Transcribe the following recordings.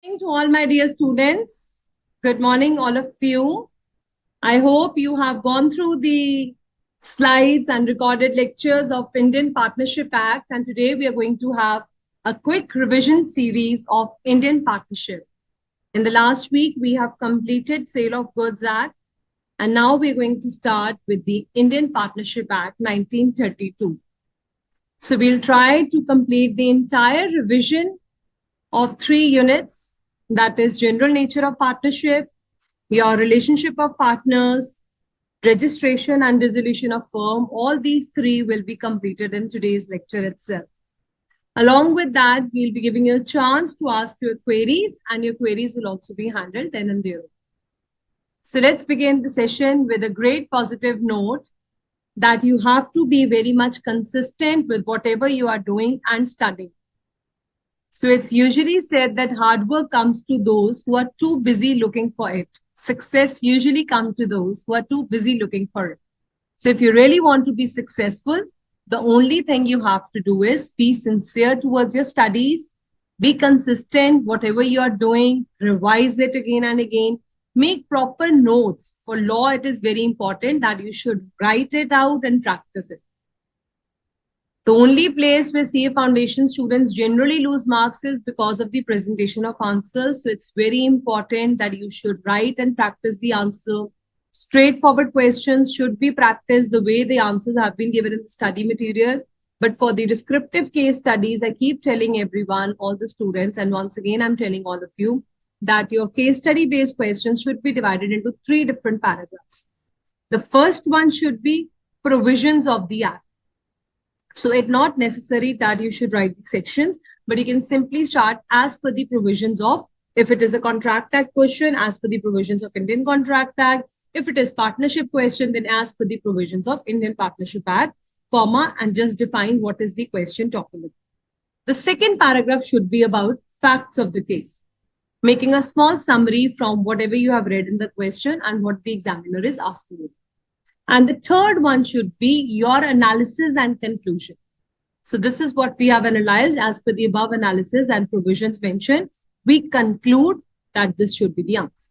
Morning to all my dear students. Good morning, all of you. I hope you have gone through the slides and recorded lectures of Indian Partnership Act. And today we are going to have a quick revision series of Indian Partnership. In the last week, we have completed Sale of Goods Act. And now we're going to start with the Indian Partnership Act 1932. So we'll try to complete the entire revision of 3 units, that is general nature of partnership, your relationship of partners, registration and dissolution of firm. All these 3 will be completed in today's lecture itself. Along with that, we'll be giving you a chance to ask your queries, and your queries will also be handled then and there. So let's begin the session with a great positive note that you have to be very much consistent with whatever you are doing and studying. So it's usually said that hard work comes to those who are too busy looking for it. Success usually comes to those who are too busy looking for it. So if you really want to be successful, the only thing you have to do is be sincere towards your studies, be consistent, whatever you are doing, revise it again and again, make proper notes. For law, it is very important that you should write it out and practice it. The only place where CA Foundation students generally lose marks is because of the presentation of answers. So it's very important that you should write and practice the answer. Straightforward questions should be practiced the way the answers have been given in the study material. But for the descriptive case studies, I keep telling everyone, all the students, and once again, I'm telling all of you that your case study based questions should be divided into 3 different paragraphs. The first one should be provisions of the act. So it's not necessary that you should write the sections, but you can simply start as per the provisions of, if it is a Contract Act question, as per the provisions of Indian Contract Act. If it is partnership question, then as per the provisions of Indian Partnership Act, comma, and just define what is the question talking about. The second paragraph should be about facts of the case, making a small summary from whatever you have read in the question and what the examiner is asking you. And the third one should be your analysis and conclusion. So this is what we have analyzed as per the above analysis and provisions mentioned. We conclude that this should be the answer.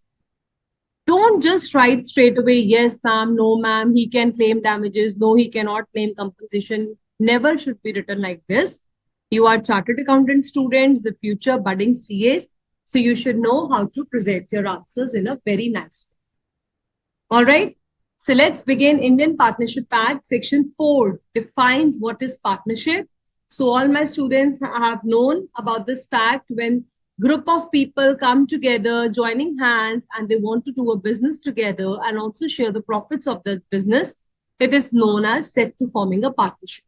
Don't just write straight away, yes, ma'am, no, ma'am, he can claim damages, no, he cannot claim compensation. Never should be written like this. You are chartered accountant students, the future budding CAs. So you should know how to present your answers in a very nice way. All right. So let's begin. Indian Partnership Act, Section 4 defines what is partnership. So all my students have known about this fact. When group of people come together, joining hands, and they want to do a business together and also share the profits of the business, it is known as set to forming a partnership.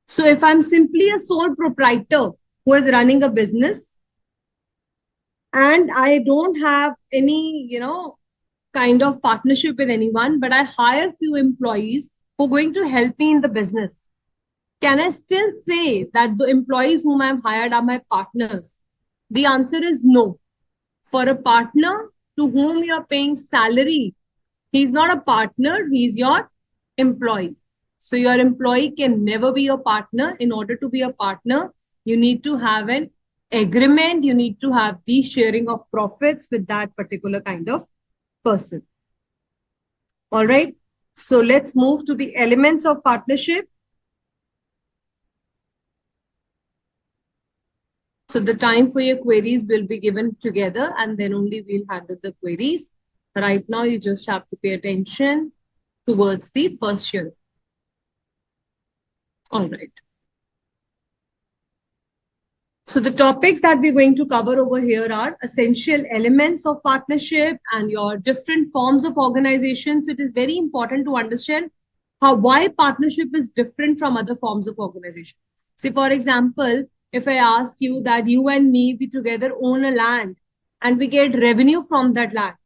So if I'm simply a sole proprietor who is running a business and I don't have any, kind of partnership with anyone, but I hire few employees who are going to help me in the business, can I still say that the employees whom I've hired are my partners? The answer is no. For a partner to whom you're paying salary, he's not a partner, he's your employee. So your employee can never be your partner. In order to be a partner, you need to have an agreement, you need to have the sharing of profits with that particular kind of person. All right. So let's move to the elements of partnership. So the time for your queries will be given together and then only we'll handle the queries. Right now, you just have to pay attention towards the first unit. All right. So the topics that we're going to cover over here are essential elements of partnership and your different forms of organization. So it is very important to understand why partnership is different from other forms of organization. Say, for example, if I ask you that you and me, we together own a land and we get revenue from that land,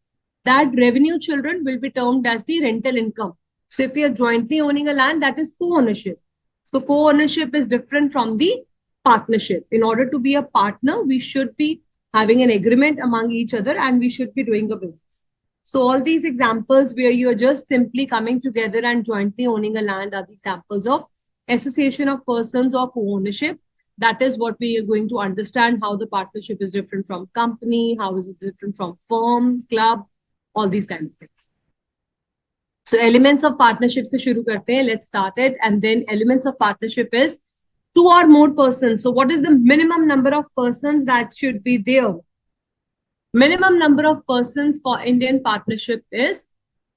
that revenue, children, will be termed as the rental income. So if we are jointly owning a land, that is co-ownership. So co-ownership is different from the partnership. In order to be a partner, we should be having an agreement among each other and we should be doing a business. So all these examples where you are just simply coming together and jointly owning a land are the examples of association of persons or co-ownership. That is what we are going to understand, how the partnership is different from company, how is it different from firm, club, all these kind of things. So elements of partnership se shuru karte hain. Let's start it. And then elements of partnership is 2 or more persons. So what is the minimum number of persons that should be there? Minimum number of persons for Indian partnership is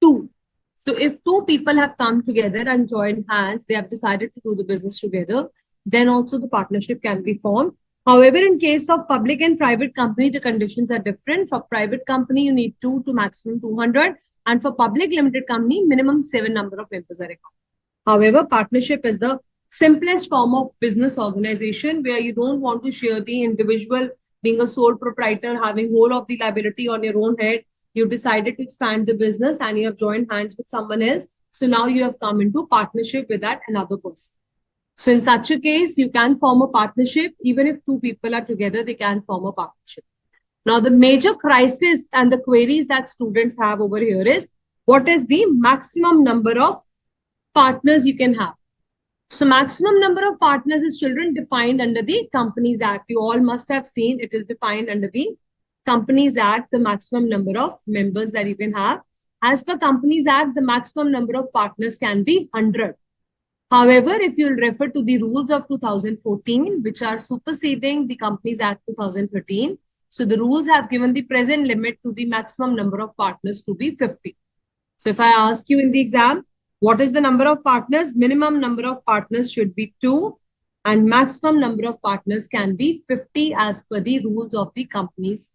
2. So if 2 people have come together and joined hands, they have decided to do the business together, then also the partnership can be formed. However, in case of public and private company, the conditions are different. For private company, you need 2 to maximum 200. And for public limited company, minimum 7 number of members are required. However, partnership is the simplest form of business organization where you don't want to share the individual being a sole proprietor, having whole of the liability on your own head. You decided to expand the business and you have joined hands with someone else. So now you have come into partnership with that another person. So in such a case, you can form a partnership. Even if 2 people are together, they can form a partnership. Now, the major crisis and the queries that students have over here is, what is the maximum number of partners you can have? So maximum number of partners is, children, defined under the Companies Act. You all must have seen it is defined under the Companies Act, the maximum number of members that you can have. As per Companies Act, the maximum number of partners can be 100. However, if you'll refer to the rules of 2014, which are superseding the Companies Act 2013, so the rules have given the present limit to the maximum number of partners to be 50. So if I ask you in the exam, what is the number of partners? Minimum number of partners should be 2 and maximum number of partners can be 50 as per the rules of the Companies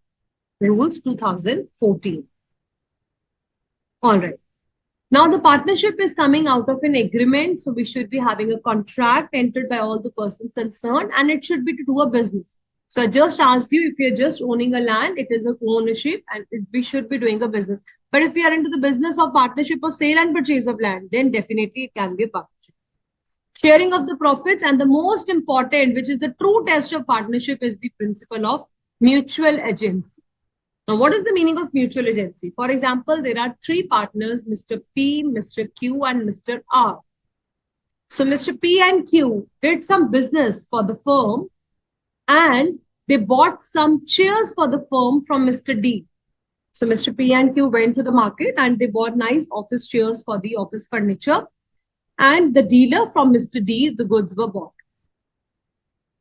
Rules 2014. All right. Now, the partnership is coming out of an agreement. So we should be having a contract entered by all the persons concerned, and it should be to do a business. So I just asked you, if you're just owning a land, it is a ownership and we should be doing a business. But if we are into the business of partnership of sale and purchase of land, then definitely it can be a partnership. Sharing of the profits, and the most important, which is the true test of partnership, is the principle of mutual agency. Now, what is the meaning of mutual agency? For example, there are 3 partners, Mr. P, Mr. Q, and Mr. R. So Mr. P and Q did some business for the firm and they bought some chairs for the firm from Mr. D. So Mr. P and Q went to the market and they bought nice office chairs for the office furniture. And the dealer from Mr. D, the goods were bought.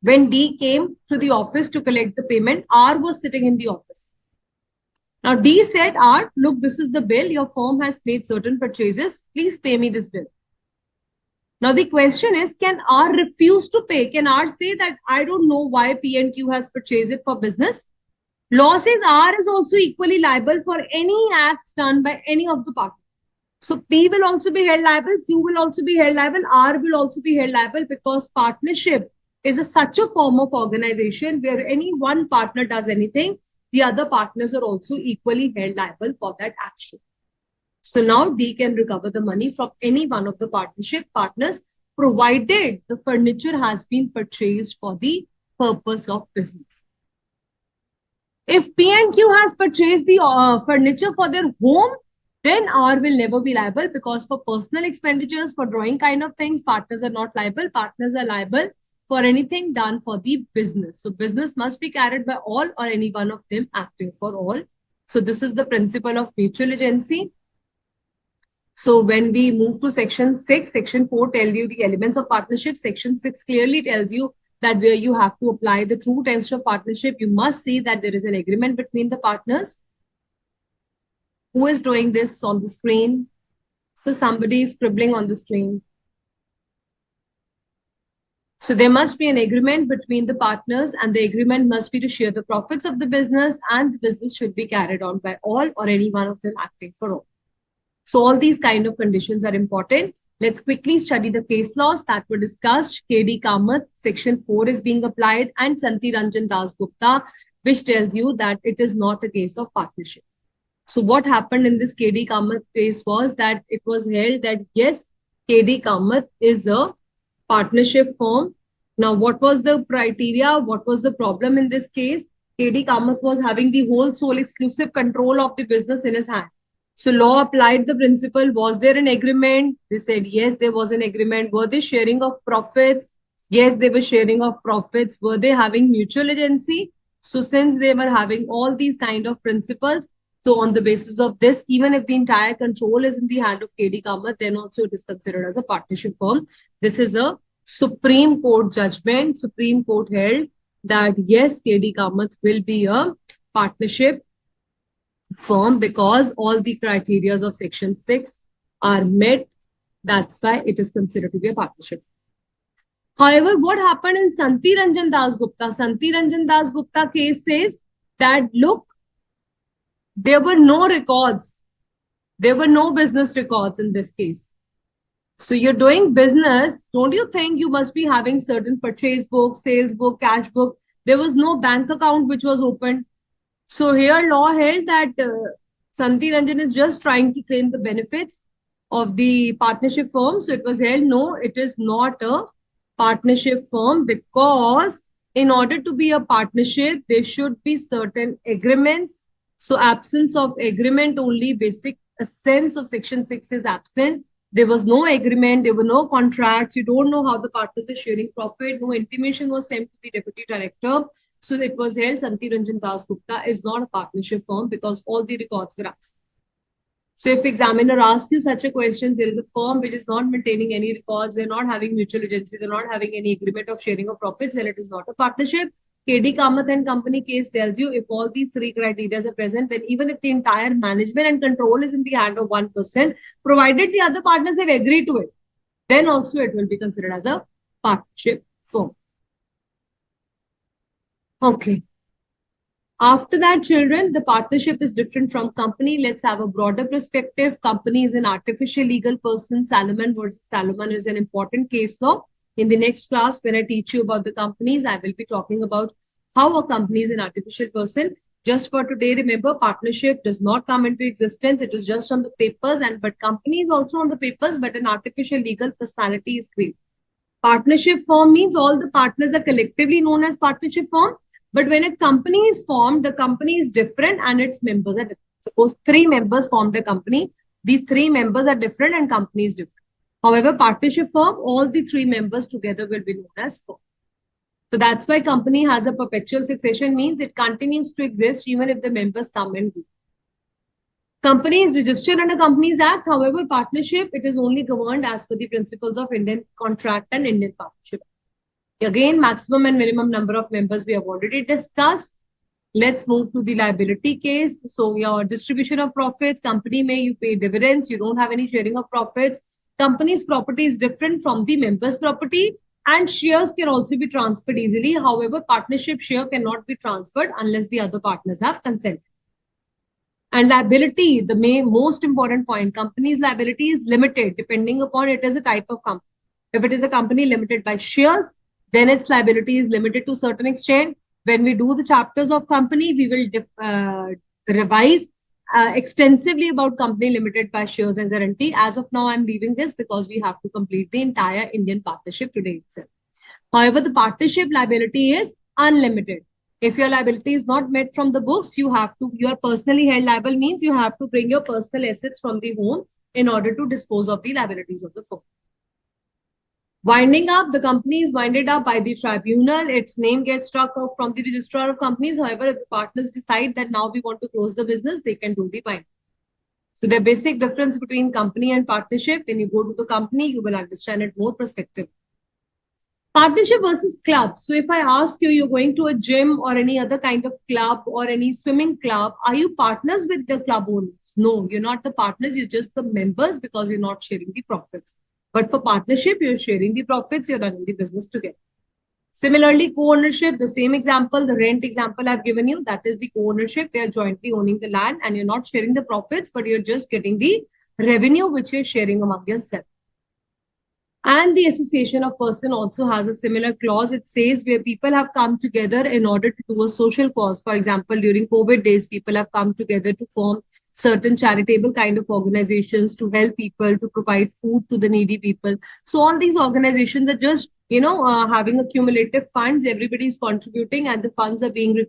When D came to the office to collect the payment, R was sitting in the office. Now, D said, R, look, this is the bill. Your firm has made certain purchases. Please pay me this bill. Now, the question is, can R refuse to pay? Can R say that I don't know why P and Q has purchased it for business? Law says R is also equally liable for any acts done by any of the parties. So P will also be held liable, Q will also be held liable, R will also be held liable, because partnership is such a form of organization where any one partner does anything, the other partners are also equally held liable for that action. So now D can recover the money from any one of the partnership partners, provided the furniture has been purchased for the purpose of business. If P and Q has purchased the furniture for their home, then R will never be liable, because for personal expenditures, for drawing kind of things, partners are not liable. Partners are liable for anything done for the business. So business must be carried by all or any one of them acting for all. So this is the principle of mutual agency. So when we move to section 6, section 4 tells you the elements of partnership. Section 6 clearly tells you that where you have to apply the true test of partnership, you must see that there is an agreement between the partners. Who is doing this on the screen? So somebody is scribbling on the screen. So there must be an agreement between the partners, and the agreement must be to share the profits of the business, and the business should be carried on by all or any one of them acting for all. So all these kind of conditions are important. Let's quickly study the case laws that were discussed. KD Kamath, section 4 is being applied, and Santi Ranjan Das Gupta, which tells you that it is not a case of partnership. So what happened in this KD Kamath case was that it was held that yes, KD Kamath is a partnership firm. Now, what was the criteria? What was the problem in this case? KD Kamath was having the whole sole exclusive control of the business in his hand. So law applied the principle. Was there an agreement? They said yes, there was an agreement. Were they sharing of profits? Yes, they were sharing of profits. Were they having mutual agency? So since they were having all these kind of principles, so on the basis of this, even if the entire control is in the hand of KD Kamath, then also it is considered as a partnership firm. This is a Supreme Court judgment. Supreme Court held that yes, KD Kamath will be a partnership firm because all the criteria of Section 6 are met. That's why it is considered to be a partnership. However, what happened in Santi Ranjan Das Gupta? Santi Ranjan Das Gupta case says that, look, there were no records. There were no business records in this case. So you're doing business. Don't you think you must be having certain purchase book, sales book, cash book? There was no bank account which was opened. So here law held that Santi Ranjan is just trying to claim the benefits of the partnership firm. So it was held, no, it is not a partnership firm because in order to be a partnership, there should be certain agreements. So absence of agreement, only basic sense of Section 6 is absent. There was no agreement, there were no contracts. You don't know how the partners are sharing profit. No intimation was sent to the deputy director. So it was held Santi Ranjan Das Gupta is not a partnership firm because all the records were absent. So if examiner asks you such a question, there is a firm which is not maintaining any records, they're not having mutual agency, they're not having any agreement of sharing of profits, then it is not a partnership. KD Kamath and Company case tells you if all these three criteria are present, then even if the entire management and control is in the hand of one person, provided the other partners have agreed to it, then also it will be considered as a partnership firm. Okay. After that, children, the partnership is different from company. Let's have a broader perspective. Company is an artificial legal person. Salomon versus Salomon is an important case law. In the next class, when I teach you about the companies, I will be talking about how a company is an artificial person. Just for today, remember, partnership does not come into existence. It is just on the papers, but company is also on the papers, but an artificial legal personality is created. Partnership firm means all the partners are collectively known as partnership firm. But when a company is formed, the company is different and its members are different. Suppose three members formed a company. These three members are different and company is different. However, partnership firm, all the three members together will be known as firm. So that's why company has a perpetual succession, means it continues to exist even if the members come and go. Company is registered under Companies Act. However, partnership, it is only governed as per the principles of Indian Contract and Indian Partnership. Again, maximum and minimum number of members we have already discussed. Let's move to the liability case. So your distribution of profits, company may you pay dividends, you don't have any sharing of profits. Company's property is different from the members' property and shares can also be transferred easily. However, partnership share cannot be transferred unless the other partners have consent. And liability, the most important point, company's liability is limited depending upon it is a type of company. If it is a company limited by shares, then its liability is limited to a certain extent. When we do the chapters of company, we will revise extensively about company limited by shares and guarantee. As of now, I'm leaving this because we have to complete the entire Indian partnership today itself. However, the partnership liability is unlimited. If your liability is not met from the books, you are personally held liable means you have to bring your personal assets from the home in order to dispose of the liabilities of the firm. Winding up, the company is winded up by the tribunal. Its name gets struck off from the registrar of companies. However, if the partners decide that now we want to close the business, they can do the bind. So the basic difference between company and partnership, when you go to the company, you will understand it more perspective. Partnership versus club. So if I ask you, you're going to a gym or any other kind of club or any swimming club, are you partners with the club owners? No, you're not the partners. You're just the members because you're not sharing the profits. But for partnership, you're sharing the profits. You're running the business together. Similarly, co-ownership, the same example, the rent example I've given you, that is the co-ownership. They're jointly owning the land and you're not sharing the profits, but you're just getting the revenue which you're sharing among yourself. And the association of person also has a similar clause. It says where people have come together in order to do a social cause. For example, during COVID days, people have come together to form certain charitable kind of organizations to help people, to provide food to the needy people. So all these organizations are just, having accumulative funds. Everybody is contributing and the funds are being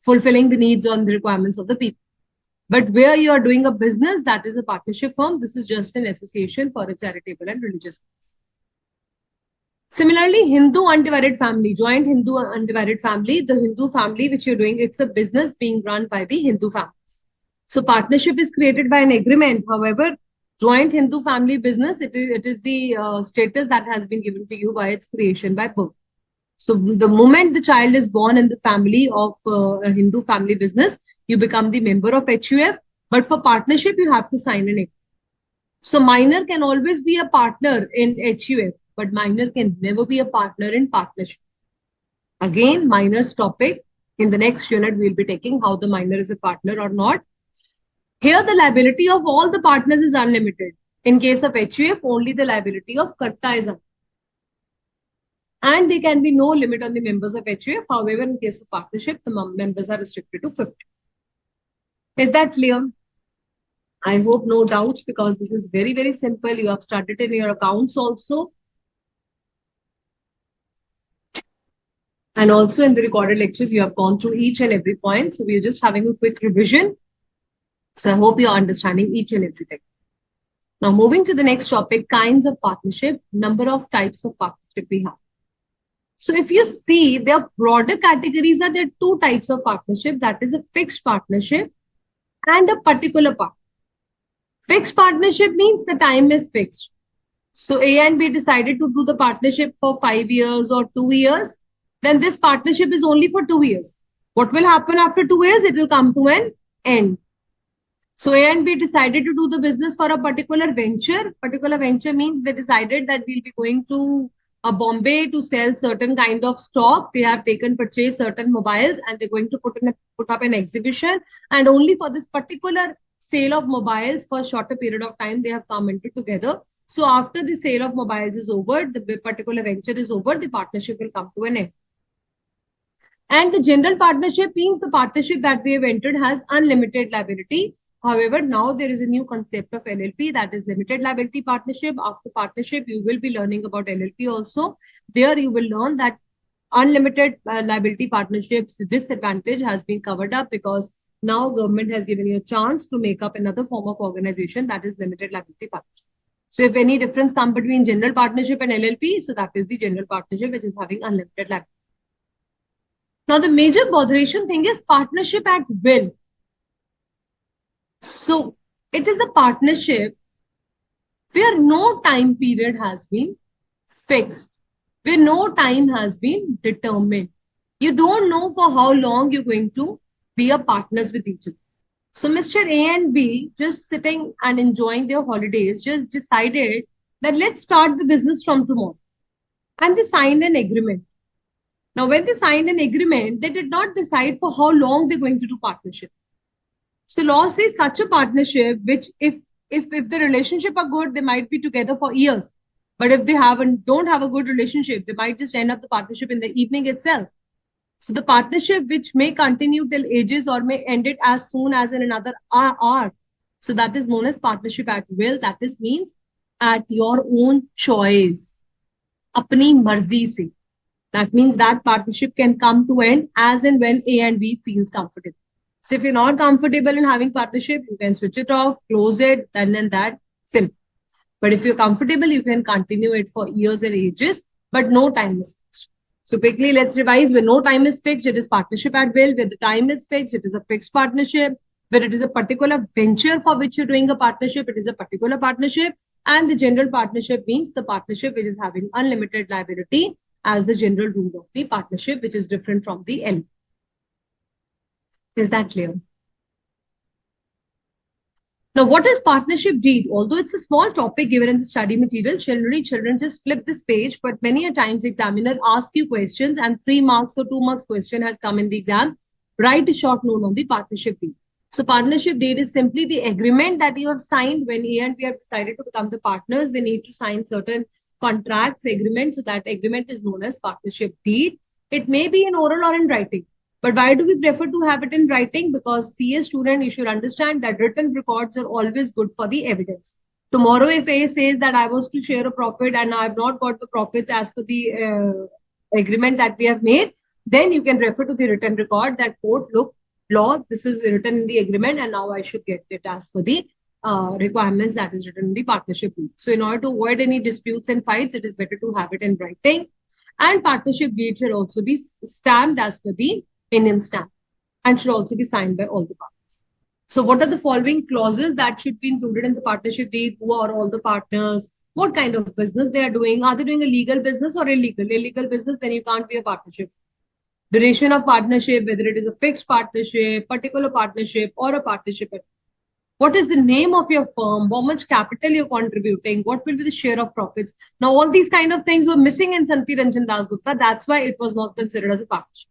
fulfilling the needs and the requirements of the people. But where you are doing a business, that is a partnership firm. This is just an association for a charitable and religious purpose. Similarly, Hindu undivided family, joint Hindu undivided family, the Hindu family which you're doing, it's a business being run by the Hindu families. So partnership is created by an agreement. However, joint Hindu family business, it is the status that has been given to you by its creation by birth. So the moment the child is born in the family of a Hindu family business, you become the member of HUF. But for partnership, you have to sign an agreement. So minor can always be a partner in HUF, but minor can never be a partner in partnership. Again, minor's topic. In the next unit, we'll be taking how the minor is a partner or not. Here, the liability of all the partners is unlimited. In case of HUF, only the liability of Karta is unlimited. And there can be no limit on the members of HUF. However, in case of partnership, the members are restricted to 50. Is that clear? I hope no doubts, because this is very, very simple. You have started in your accounts also. And also in the recorded lectures, you have gone through each and every point. So we're just having a quick revision. So I hope you're understanding each and everything. Now moving to the next topic, kinds of partnership, number of types of partnership we have. So if you see, their broader categories are there two types of partnership. That is a fixed partnership and a particular partnership. Fixed partnership means the time is fixed. So A and B decided to do the partnership for 5 years or 2 years. Then this partnership is only for 2 years. What will happen after 2 years? It will come to an end. So A and B decided to do the business for a particular venture. Particular venture means they decided that we'll be going to Bombay to sell certain kind of stock. They have purchased certain mobiles, and they're going to put up an exhibition. And only for this particular sale of mobiles for a shorter period of time, they have come into together. So after the sale of mobiles is over, the particular venture is over, the partnership will come to an end. And the general partnership means the partnership that we have entered has unlimited liability. However, now there is a new concept of LLP, that is limited liability partnership. After partnership, you will be learning about LLP also. There you will learn that unlimited liability partnerships disadvantage has been covered up, because now government has given you a chance to make up another form of organization, that is limited liability partnership. So if any difference comes between general partnership and LLP, so that is the general partnership which is having unlimited liability. Now the major botheration thing is partnership at will. So it is a partnership where no time period has been fixed, where no time has been determined. You don't know for how long you're going to be a partners with each other. So Mr. A and B, just sitting and enjoying their holidays, just decided that let's start the business from tomorrow. And they signed an agreement. Now, when they signed an agreement, they did not decide for how long they're going to do partnership. So law says such a partnership, which if the relationship are good, they might be together for years. But if they don't have a good relationship, they might just end up the partnership in the evening itself. So the partnership which may continue till ages or may end it as soon as in another hour. So that is known as partnership at will. That is means at your own choice. Apni marzi se. That means that partnership can come to end as and when A and B feels comfortable. So if you're not comfortable in having partnership, you can switch it off, close it, then and that, simple. But if you're comfortable, you can continue it for years and ages, but no time is fixed. So quickly, let's revise. Where no time is fixed, it is partnership at will. Where the time is fixed, it is a fixed partnership. Where it is a particular venture for which you're doing a partnership, it is a particular partnership. And the general partnership means the partnership which is having unlimited liability as the general rule of the partnership, which is different from the L. Is that clear? Now, what is partnership deed? Although it's a small topic given in the study material, generally children just flip this page, but many a times examiner asks you questions and 3 marks or 2 marks question has come in the exam. Write a short note on the partnership deed. So partnership deed is simply the agreement that you have signed when A and B have decided to become the partners. They need to sign certain contracts, agreements. So that agreement is known as partnership deed. It may be in oral or in writing. But why do we prefer to have it in writing? Because CA student, you should understand that written records are always good for the evidence. Tomorrow, if A says that I was to share a profit and I've not got the profits as per the agreement that we have made, then you can refer to the written record that quote, look, law, this is written in the agreement and now I should get it as per the requirements that is written in the partnership deed. So in order to avoid any disputes and fights, it is better to have it in writing. And partnership deed should also be stamped as per the Indian stamp and should also be signed by all the parties. So what are the following clauses that should be included in the partnership deed? Who are all the partners? What kind of business they are doing? Are they doing a legal business or illegal? Illegal business, then you can't be a partnership. Duration of partnership, whether it is a fixed partnership, particular partnership, or a partnership. What is the name of your firm? How much capital you're contributing? What will be the share of profits? Now, all these kind of things were missing in Santi Ranjan Das Gupta. That's why it was not considered as a partnership.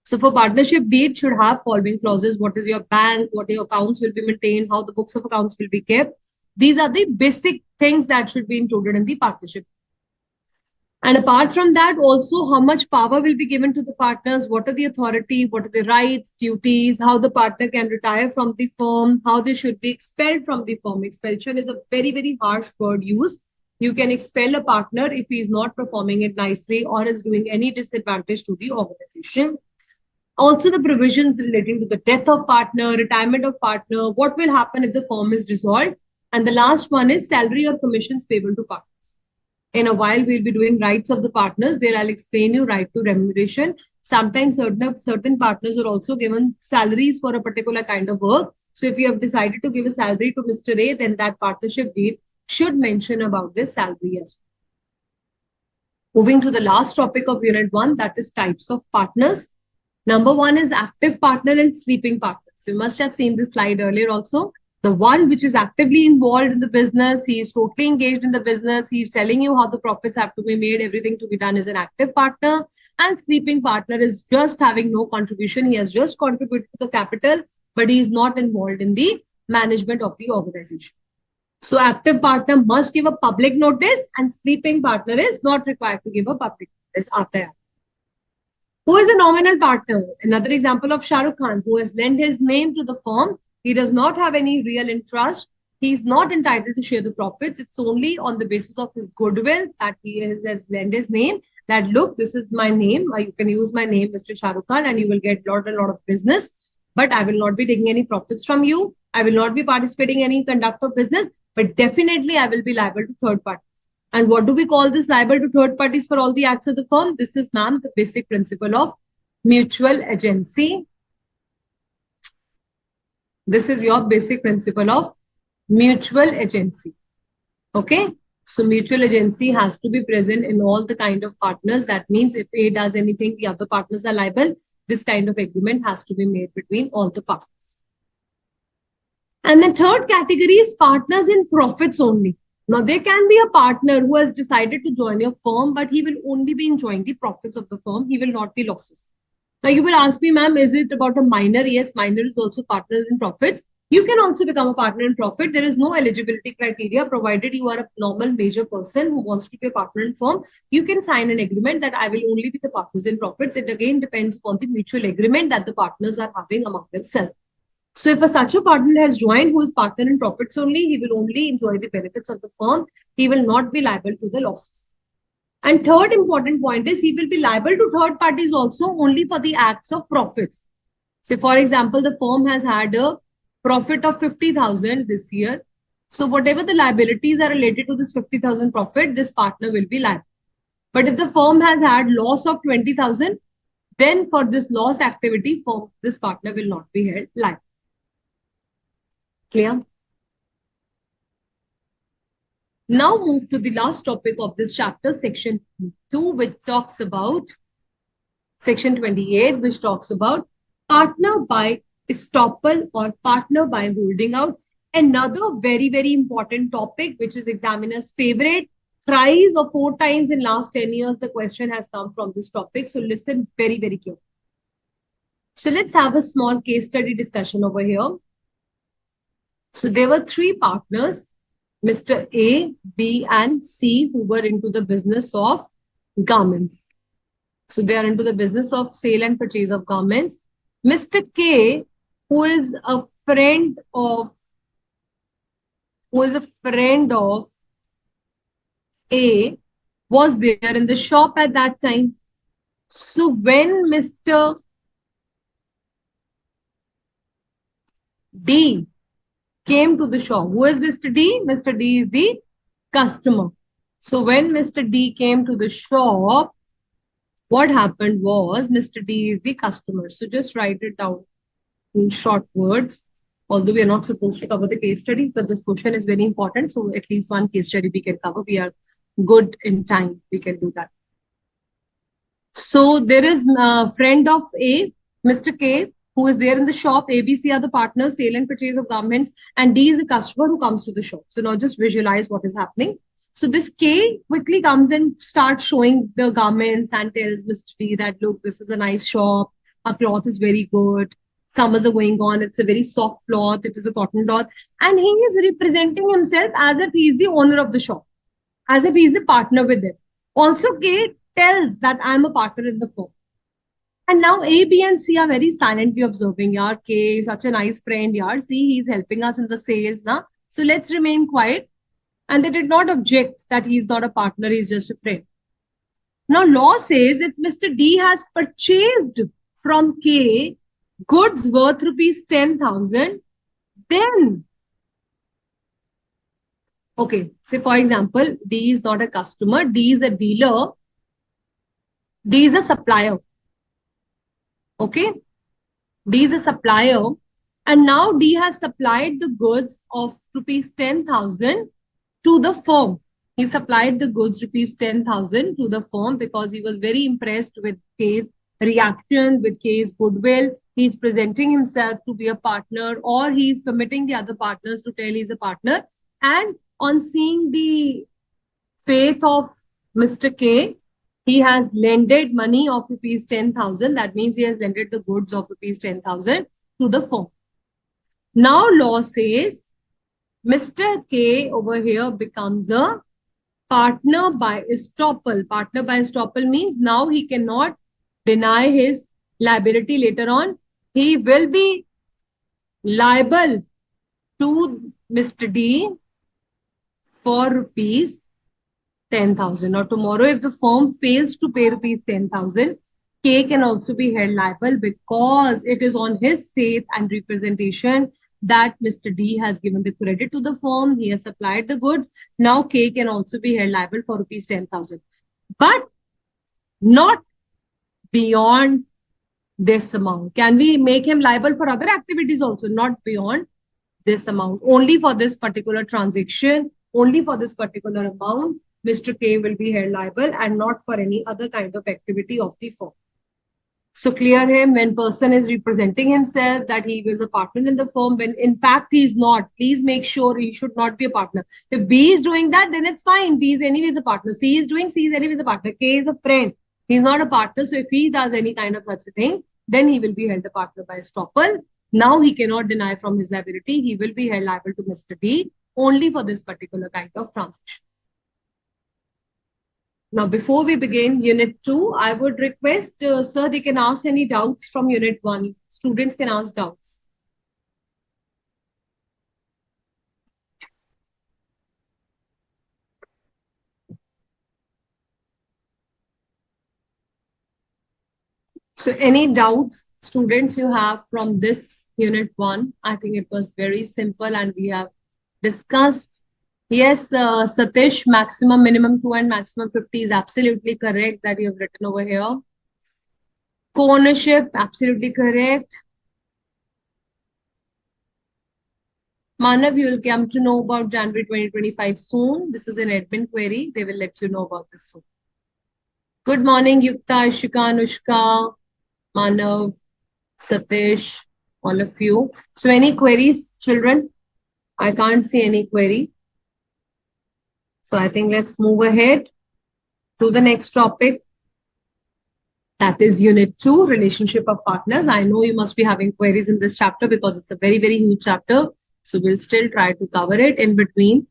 So for partnership deed should have following clauses. What is your bank? What your accounts will be maintained? How the books of accounts will be kept? These are the basic things that should be included in the partnership. And apart from that, also how much power will be given to the partners, what are the authority, what are the rights, duties, how the partner can retire from the firm, how they should be expelled from the firm. Expulsion is a very, very harsh word used. You can expel a partner if he is not performing it nicely or is doing any disadvantage to the organization. Also, the provisions relating to the death of partner, retirement of partner, what will happen if the firm is dissolved. And the last one is salary or commissions payable to partners. In a while, we'll be doing rights of the partners. There I'll explain you right to remuneration. Sometimes certain partners are also given salaries for a particular kind of work. So if you have decided to give a salary to Mr. A, then that partnership deed should mention about this salary as well. Moving to the last topic of Unit 1, that is types of partners. Number 1 is active partner and sleeping partner. So you must have seen this slide earlier also. The one which is actively involved in the business, he is totally engaged in the business, he is telling you how the profits have to be made, everything to be done, is an active partner. And sleeping partner is just having no contribution. He has just contributed to the capital, but he is not involved in the management of the organization. So active partner must give a public notice and sleeping partner is not required to give a public notice. Who is a nominal partner? Another example of Shah Rukh Khan, who has lent his name to the firm. He does not have any real interest. He is not entitled to share the profits. It's only on the basis of his goodwill that he has lent his name. That look, this is my name. You can use my name, Mr. Shah Rukh Khan, and you will get a lot of business. But I will not be taking any profits from you. I will not be participating in any conduct of business. But definitely, I will be liable to third parties. And what do we call this liable to third parties for all the acts of the firm? This is, ma'am, the basic principle of mutual agency. This is your basic principle of mutual agency. Okay. So mutual agency has to be present in all the kind of partners. That means if A does anything, the other partners are liable. This kind of agreement has to be made between all the partners. And the third category is partners in profits only. Now, there can be a partner who has decided to join your firm, but he will only be enjoying the profits of the firm. He will not be losses. Now, you will ask me, ma'am, is it about a minor? Yes, minor is also partners in profits. You can also become a partner in profit. There is no eligibility criteria, provided you are a normal major person who wants to be a partner in firm. You can sign an agreement that I will only be the partners in profits. It again depends on the mutual agreement that the partners are having among themselves. So if such a partner has joined who is partner in profits only, he will only enjoy the benefits of the firm. He will not be liable to the losses. And third important point is he will be liable to third parties also only for the acts of profits. So for example, the firm has had a profit of 50,000 this year. So whatever the liabilities are related to this 50,000 profit, this partner will be liable. But if the firm has had loss of 20,000, then for this loss activity, this partner will not be held liable. Clear? Now move to the last topic of this chapter, section 2, which talks about section 28, which talks about partner by estoppel or partner by holding out. Another very, very important topic, which is examiner's favorite. Thrice or 4 times in last 10 years, the question has come from this topic. So listen very, very carefully. So let's have a small case study discussion over here. So there were 3 partners, Mr. A, B, and C, who were into the business of garments. So they are into the business of sale and purchase of garments. Mr. K, who is a friend of A, was there in the shop at that time. So when Mr. D came to the shop. Who is Mr. D? Mr. D is the customer. So when Mr. D came to the shop, what happened was Mr. D is the customer. So just write it down in short words. Although we are not supposed to cover the case study, but this question is very important. So at least one case study we can cover. We are good in time. We can do that. So there is a friend of A, Mr. K, who is there in the shop. A, B, C are the partners, sale and purchase of garments, and D is the customer who comes to the shop. So now just visualize what is happening. So this K quickly comes and starts showing the garments and tells Mr. D that, look, this is a nice shop. Our cloth is very good. Summers are going on. It's a very soft cloth. It is a cotton cloth. And he is representing himself as if he is the owner of the shop, as if he is the partner with them. Also, K tells that I'm a partner in the firm. And now A, B, and C are very silently observing. Yaar, K, such a nice friend. Yaar, see, he's helping us in the sales. Na? So let's remain quiet. And they did not object that he's not a partner, he's just a friend. Now, law says if Mr. D has purchased from K goods worth rupees 10,000, then, okay, say for example, D is not a customer, D is a dealer, D is a supplier. Okay, D is a supplier, and now D has supplied the goods of rupees 10,000 to the firm. He supplied the goods rupees 10,000 to the firm because he was very impressed with K's reaction, with K's goodwill. He's presenting himself to be a partner, or he's permitting the other partners to tell he's a partner. And on seeing the faith of Mr. K, he has lended money of rupees 10,000. That means he has lended the goods of rupees 10,000 to the firm. Now law says Mr. K over here becomes a partner by estoppel. Partner by estoppel means now he cannot deny his liability later on. He will be liable to Mr. D for rupees 10,000. Now tomorrow if the firm fails to pay rupees 10,000, K can also be held liable because it is on his faith and representation that Mr. D has given the credit to the firm. He has supplied the goods. Now K can also be held liable for rupees 10,000. But not beyond this amount. Can we make him liable for other activities also? Not beyond this amount. Only for this particular transaction, only for this particular amount, Mr. K will be held liable and not for any other kind of activity of the firm. So clear him when person is representing himself that he was a partner in the firm, when in fact he is not. Please make sure he should not be a partner. If B is doing that, then it's fine. B is anyways a partner. C is doing, C is anyways a partner. K is a friend. He's not a partner. So if he does any kind of such a thing, then he will be held a partner by estoppel. Now he cannot deny from his liability. He will be held liable to Mr. D only for this particular kind of transaction. Now, before we begin Unit 2, I would request, sir, they can ask any doubts from Unit 1. Students can ask doubts. So any doubts, students, you have from this Unit 1? I think it was very simple and we have discussed. Yes, Satish, maximum, minimum 2 and maximum 50 is absolutely correct that you have written over here. Co-ownership, absolutely correct. Manav, you will come to know about January 2025 soon. This is an admin query. They will let you know about this soon. Good morning, Yukta, Ishika, Anushka, Manav, Satish, all of you. So any queries, children? I can't see any query. So I think let's move ahead to the next topic. That is Unit 2, Relationship of Partners. I know you must be having queries in this chapter because it's a very, very huge chapter. So we'll still try to cover it in between.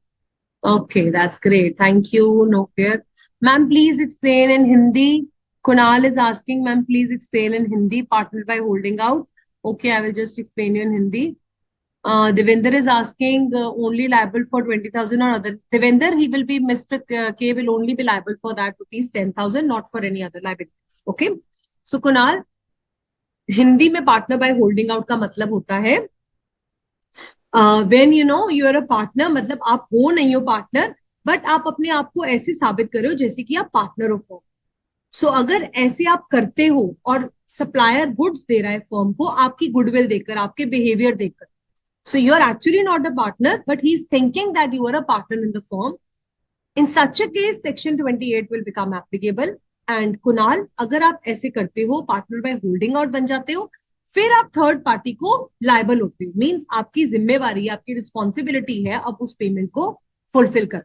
Okay, that's great. Thank you, Nokir. Ma'am, please explain in Hindi. Kunal is asking, ma'am, please explain in Hindi, partner by holding out. Okay, I will just explain you in Hindi. Devinder is asking only liable for 20,000 or other. Devinder, he will be, Mr. K will only be liable for that rupees 10,000, not for any other liabilities. Okay. So Kunal, Hindi में partner by holding out का मतलब होता है when you are a partner, मतलब आप हो नहीं हो partner, but आप अपने आप को ऐसे साबित कर रहे हो जैसे कि आप पार्टनर हो फर्म. सो अगर ऐसे आप करते हो और सप्लायर गुड्स दे रहा है फर्म को आपकी गुडविल देखकर, आपके बिहेवियर देखकर, so you're actually not a partner, but he's thinking that you are a partner in the firm. In such a case, Section 28 will become applicable. And Kunal, अगर आप ऐसे करते हो, पार्टनर बाय होल्डिंग आउट बन जाते हो, फिर आप थर्ड पार्टी को लायबल होते हो. मीन्स आपकी जिम्मेवारी, आपकी रिस्पॉन्सिबिलिटी है अब उस पेमेंट को फुलफिल कर.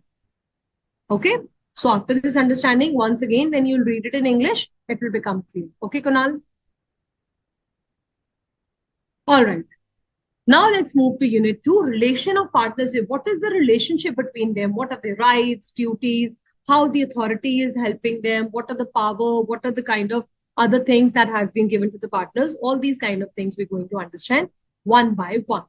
Okay? So after this understanding, once again, then you'll read it in English, it will become clear. Okay, Kunal? All right. Now let's move to Unit 2, relation of partnership. What is the relationship between them? What are their rights, duties, how the authority is helping them, what are the power, what are the kind of other things that has been given to the partners? All these kind of things we're going to understand one by one.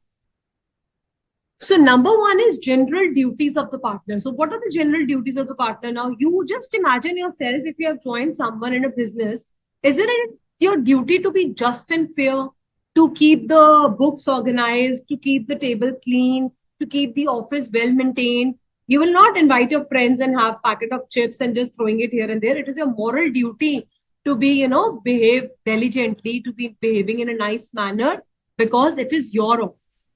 So number one is general duties of the partner. So what are the general duties of the partner? Now you just imagine yourself, if you have joined someone in a business, isn't it your duty to be just and fair, to keep the books organized, to keep the table clean, to keep the office well maintained? You will not invite your friends and have packet of chips and just throwing it here and there. It is your moral duty to be, behave diligently, to be behaving in a nice manner because it is your office.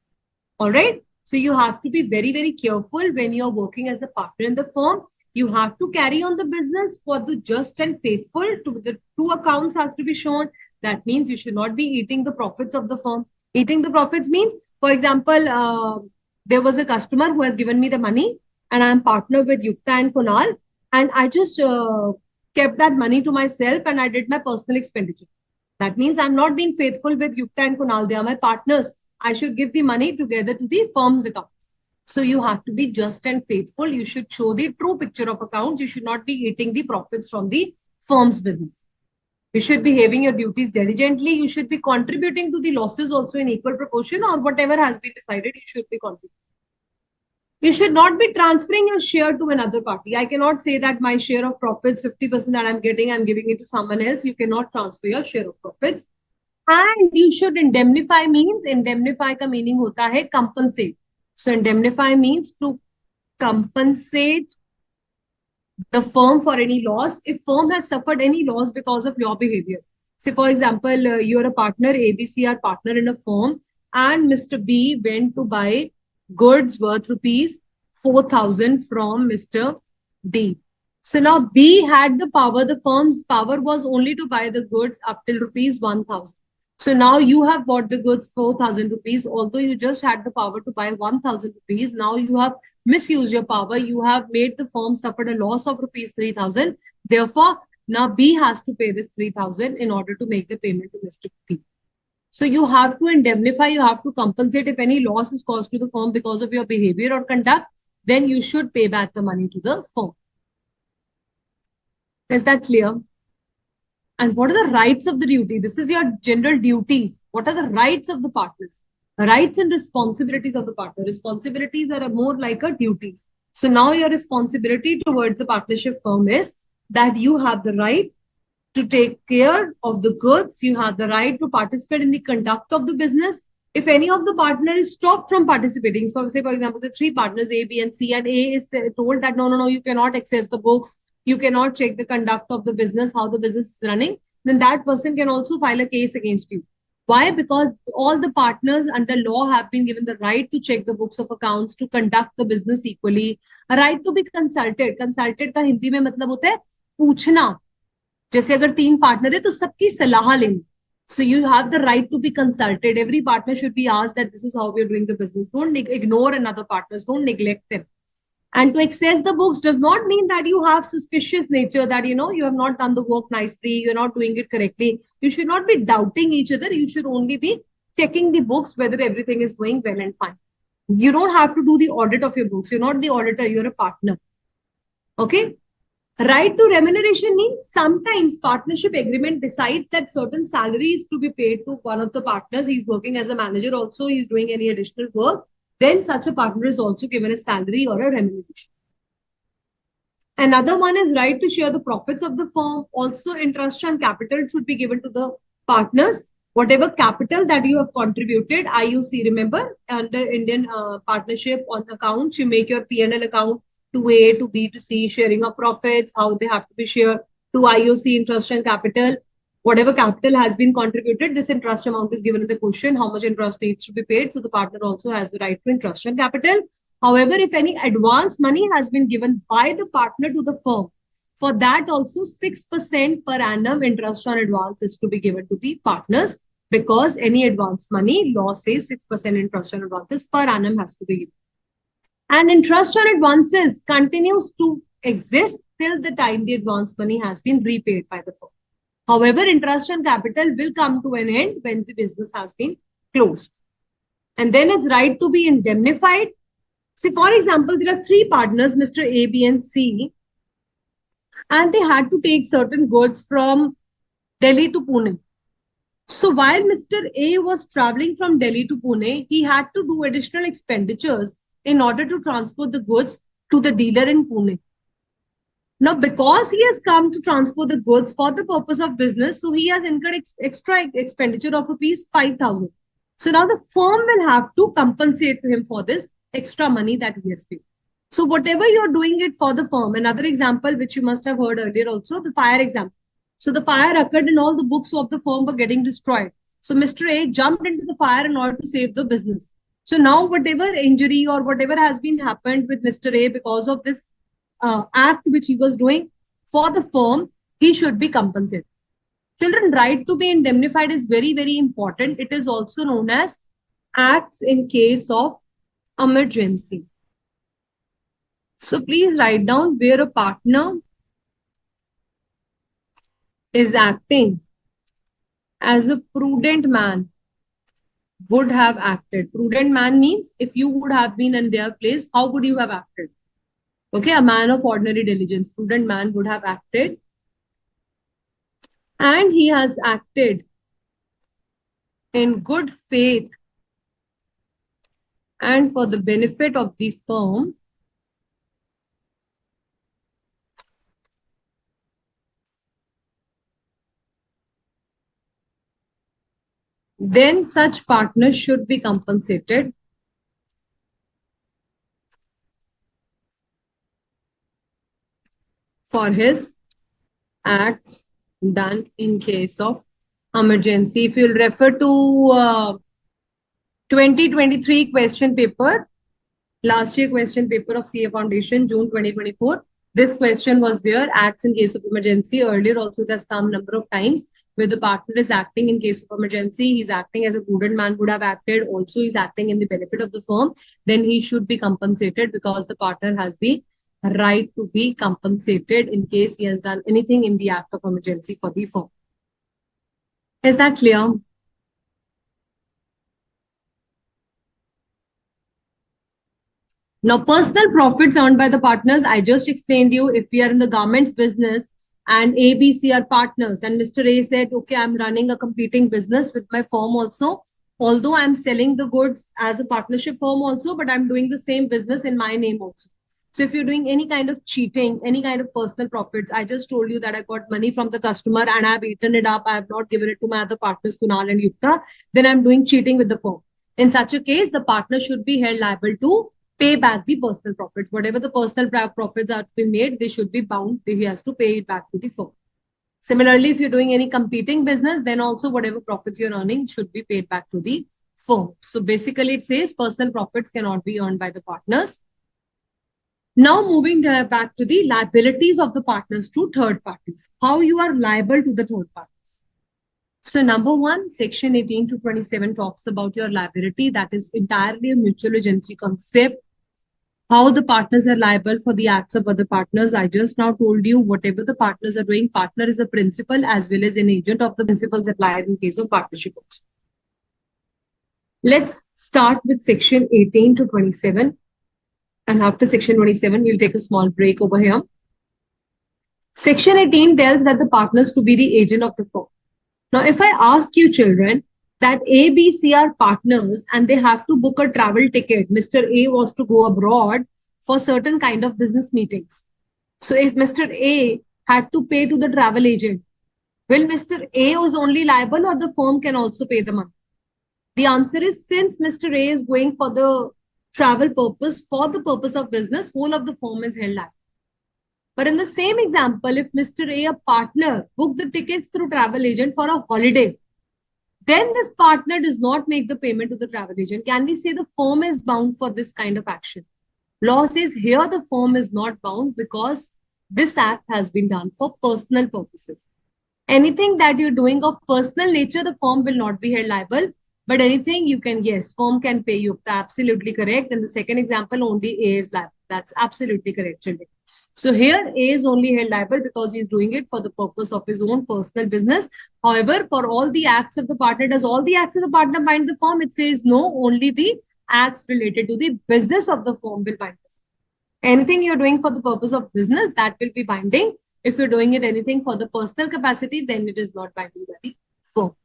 All right. So you have to be very, very careful when you're working as a partner in the firm. You have to carry on the business for the just and faithful. The two accounts have to be shown. That means you should not be eating the profits of the firm. Eating the profits means, for example, there was a customer who has given me the money and I'm partner with Yukta and Kunal. And I just kept that money to myself and I did my personal expenditure. That means I'm not being faithful with Yukta and Kunal. They are my partners. I should give the money together to the firm's accounts. So you have to be just and faithful. You should show the true picture of accounts. You should not be eating the profits from the firm's business. You should be having your duties diligently. You should be contributing to the losses also in equal proportion, or whatever has been decided, you should be contributing. You should not be transferring your share to another party. I cannot say that my share of profits, 50% that I'm getting, I'm giving it to someone else. You cannot transfer your share of profits. And you should indemnify means, indemnify ka meaning hota hai compensate. So indemnify means to compensate the firm for any loss. If firm has suffered any loss because of your behavior. Say for example, you're a partner, ABC are partner in a firm and Mr. B went to buy goods worth rupees 4,000 from Mr. D. So now B had the power, the firm's power was only to buy the goods up till rupees 1,000. So now you have bought the goods 4,000 rupees, although you just had the power to buy 1,000 rupees. Now you have misused your power. You have made the firm suffered a loss of rupees 3,000. Therefore, now B has to pay this 3,000 in order to make the payment to Mr. P. So you have to indemnify, you have to compensate if any loss is caused to the firm because of your behavior or conduct, then you should pay back the money to the firm. Is that clear? And what are the rights of the duty? This is your general duties. What are the rights of the partners? Rights and responsibilities of the partner. Responsibilities are more like a duties. So now your responsibility towards the partnership firm is that you have the right to take care of the goods. You have the right to participate in the conduct of the business. If any of the partner is stopped from participating, so say for example, the three partners A, B, and C, and A is told that no, you cannot access the books, you cannot check the conduct of the business, how the business is running, then that person can also file a case against you. Why? Because all the partners under law have been given the right to check the books of accounts, to conduct the business equally, a right to be consulted. Consulted का हिंदी में मतलब होता है पूछना. जैसे अगर तीन partner है तो सबकी सलाह लेनी. So you have the right to be consulted. Every partner should be asked that this is how we are doing the business. Don't ignore another partners. Don't neglect them. And to access the books does not mean that you have suspicious nature, that, you have not done the work nicely, you're not doing it correctly. You should not be doubting each other. You should only be checking the books, whether everything is going well and fine. You don't have to do the audit of your books. You're not the auditor, you're a partner. Okay? Right to remuneration means sometimes partnership agreement decides that certain salary is to be paid to one of the partners. He's working as a manager also, he's doing any additional work. Then such a partner is also given a salary or a remuneration. Another one is right to share the profits of the firm. Also, interest on capital should be given to the partners. Whatever capital that you have contributed, IUC, remember, under Indian partnership on accounts, you make your P&L account to A, to B, to C, sharing of profits, how they have to be shared, to IOC, interest and capital. Whatever capital has been contributed, this interest amount is given in the question, how much interest needs to be paid. So the partner also has the right to interest and capital. However, if any advance money has been given by the partner to the firm, for that also 6% per annum interest on advance is to be given to the partners, because any advance money, law says 6% interest on advances per annum has to be given. And interest on advances continues to exist till the time the advance money has been repaid by the firm. However, interest on capital will come to an end when the business has been closed. And then its right to be indemnified. See, for example, there are three partners, Mr. A, B, and C, and they had to take certain goods from Delhi to Pune. So while Mr. A was traveling from Delhi to Pune, he had to do additional expenditures in order to transport the goods to the dealer in Pune. Now, because he has come to transport the goods for the purpose of business, so he has incurred extra expenditure of rupees 5,000. So now the firm will have to compensate him for this extra money that he has paid. So whatever you're doing it for the firm, another example which you must have heard earlier also, the fire example. So the fire occurred and all the books of the firm were getting destroyed. So Mr. A jumped into the fire in order to save the business. So now whatever injury or whatever has been happened with Mr. A because of this act which he was doing for the firm, he should be compensated. Children, right to be indemnified is very, very important. It is also known as acts in case of emergency. So please write down where a partner is acting as a prudent man would have acted. Prudent man means if you would have been in their place, how would you have acted? Okay, a man of ordinary diligence, prudent man would have acted. And he has acted in good faith and for the benefit of the firm. Then such partner should be compensated for his acts done in case of emergency. If you'll refer to 2023 question paper, last year question paper of CA Foundation, June 2024, this question was there, acts in case of emergency. Earlier also it has come number of times where the partner is acting in case of emergency. He's acting as a prudent man would have acted. Also, he's acting in the benefit of the firm. Then he should be compensated because the partner has the right to be compensated in case he has done anything in the act of emergency for the firm. Is that clear? Now, personal profits earned by the partners, I just explained you, if we are in the garments business and A, B, C are partners and Mr. A said, okay, I'm running a competing business with my firm also, although I'm selling the goods as a partnership firm also, but I'm doing the same business in my name also. So if you're doing any kind of cheating, any kind of personal profits, I just told you that I got money from the customer and I've eaten it up, I have not given it to my other partners, Kunal and Yukta, then I'm doing cheating with the firm. In such a case, the partner should be held liable to pay back the personal profits. Whatever the personal profits are to be made, they should be bound. He has to pay it back to the firm. Similarly, if you're doing any competing business, then also whatever profits you're earning should be paid back to the firm. So basically, it says personal profits cannot be earned by the partners. Now moving back to the liabilities of the partners to third parties. How you are liable to the third parties. So number one, section 18 to 27 talks about your liability. That is entirely a mutual agency concept. How the partners are liable for the acts of other partners. I just now told you whatever the partners are doing, partner is a principal as well as an agent of the principals applied in case of partnership also. Let's start with section 18 to 27. And after section 27, we'll take a small break over here. Section 18 tells that the partners to be the agent of the firm. Now, if I ask you children that A, B, C are partners and they have to book a travel ticket, Mr. A was to go abroad for certain kind of business meetings. So if Mr. A had to pay to the travel agent, Will Mr. A is only liable or the firm can also pay the money? The answer is since Mr. A is going for the travel purpose, for the purpose of business, whole of the firm is held liable. But in the same example, if Mr. A, a partner, booked the tickets through travel agent for a holiday, then this partner does not make the payment to the travel agent. Can we say the firm is bound for this kind of action? Law says here the firm is not bound because this act has been done for personal purposes. Anything that you're doing of personal nature, the firm will not be held liable. But anything you can, yes, firm can pay you. Absolutely correct. In the second example, only A is liable. That's absolutely correct, children. So here A is only held liable because he's doing it for the purpose of his own personal business. However, for all the acts of the partner, does all the acts of the partner bind the firm? It says no, only the acts related to the business of the firm will bind the firm. Anything you're doing for the purpose of business, that will be binding. If you're doing it anything for the personal capacity, then it is not binding by the firm.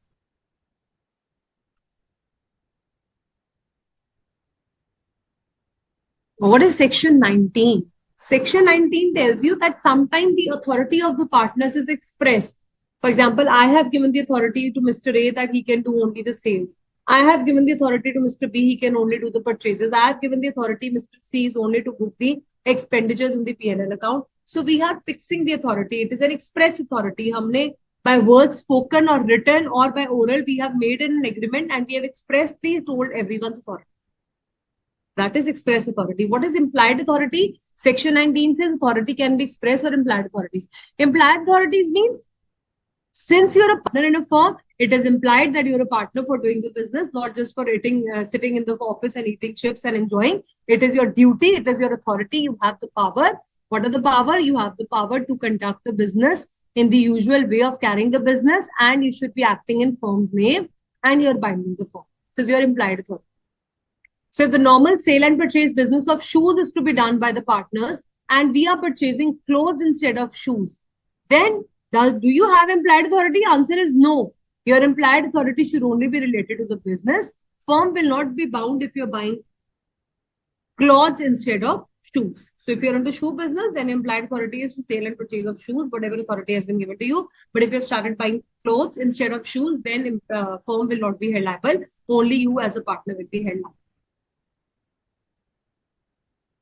What is section 19? Section 19 tells you that sometimes the authority of the partners is expressed. For example, I have given the authority to Mr. A that he can do only the sales. I have given the authority to Mr. B, he can only do the purchases. I have given the authority, Mr. C is only to book the expenditures in the P&L account. So we are fixing the authority. It is an express authority. Humne by words spoken or written or by oral, we have made an agreement and we have expressly told everyone's authority. That is express authority. What is implied authority? Section 19 says authority can be express or implied authorities. Implied authorities means since you're a partner in a firm, it is implied that you're a partner for doing the business, not just for sitting in the office and eating chips and enjoying. It is your duty. It is your authority. You have the power. What are the power? You have the power to conduct the business in the usual way of carrying the business, and you should be acting in firm's name, and you're binding the firm. This is your implied authority. So if the normal sale and purchase business of shoes is to be done by the partners and we are purchasing clothes instead of shoes, then do you have implied authority? Answer is no. Your implied authority should only be related to the business. Firm will not be bound if you're buying clothes instead of shoes. So if you're into shoe business, then implied authority is to sale and purchase of shoes, whatever authority has been given to you. But if you've started buying clothes instead of shoes, then firm will not be held liable. Only you as a partner will be held liable.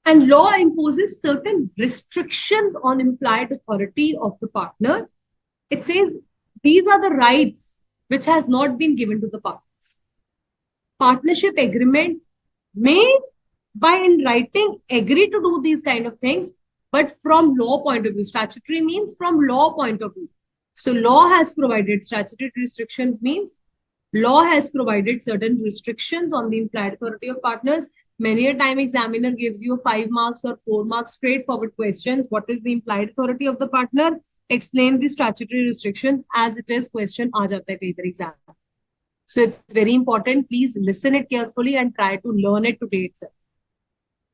And law imposes certain restrictions on implied authority of the partner. It says these are the rights which has not been given to the partners. Partnership agreement may, by in writing, agree to do these kind of things, but from law point of view, statutory means from law point of view. So law has provided statutory restrictions means law has provided certain restrictions on the implied authority of partners. Many a time examiner gives you 5 marks or 4 marks straightforward questions. What is the implied authority of the partner? Explain the statutory restrictions as it is question aa jata hai kahi bar exam. So it's very important. Please listen it carefully and try to learn it today itself.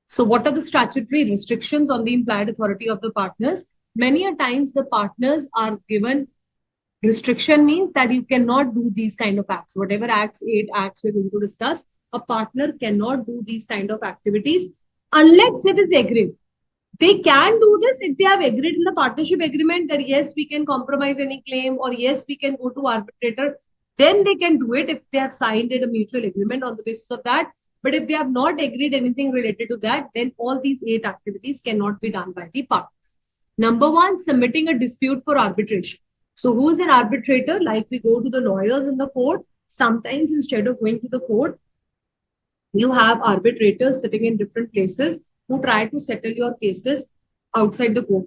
So what are the statutory restrictions on the implied authority of the partners? Many a times the partners are given restriction means that you cannot do these kind of acts. Whatever acts, 8 acts we're going to discuss, a partner cannot do these kind of activities unless it is agreed. They can do this if they have agreed in the partnership agreement that yes, we can compromise any claim or yes, we can go to arbitrator. Then they can do it if they have signed a mutual agreement on the basis of that. But if they have not agreed anything related to that, then all these 8 activities cannot be done by the partners. Number 1, submitting a dispute for arbitration. So who is an arbitrator? Like we go to the lawyers in the court. Sometimes instead of going to the court, you have arbitrators sitting in different places who try to settle your cases outside the court.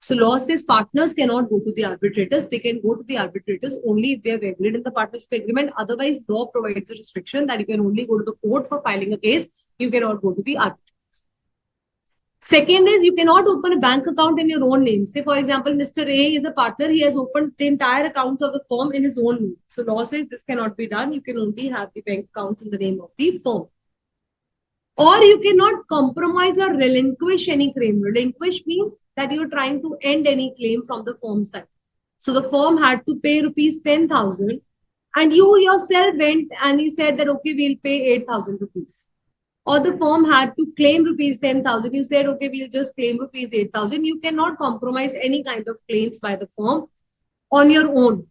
So law says partners cannot go to the arbitrators. They can go to the arbitrators only if they have agreed in the partnership agreement. Otherwise, law provides a restriction that you can only go to the court for filing a case. You cannot go to the arbitrators. Second is you cannot open a bank account in your own name. Say, for example, Mr. A is a partner. He has opened the entire accounts of the firm in his own name. So law says this cannot be done. You can only have the bank accounts in the name of the firm. Or you cannot compromise or relinquish any claim. Relinquish means that you're trying to end any claim from the firm side. So the firm had to pay rupees 10,000 and you yourself went and you said that, okay, we'll pay 8,000 rupees. Or the firm had to claim rupees 10,000. You said, okay, we'll just claim rupees 8,000. You cannot compromise any kind of claims by the firm. on your own.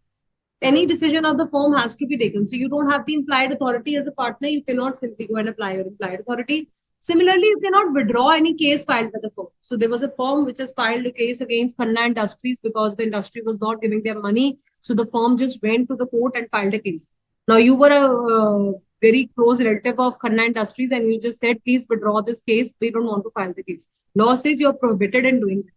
Any decision of the firm has to be taken. So you don't have the implied authority as a partner. You cannot simply go and apply your implied authority. Similarly, you cannot withdraw any case filed by the firm. So there was a firm which has filed a case against Khanna Industries because the industry was not giving them money. So the firm just went to the court and filed a case. Now you were a very close relative of Khanna Industries and you just said, please withdraw this case. We don't want to file the case. Law says you're prohibited in doing that.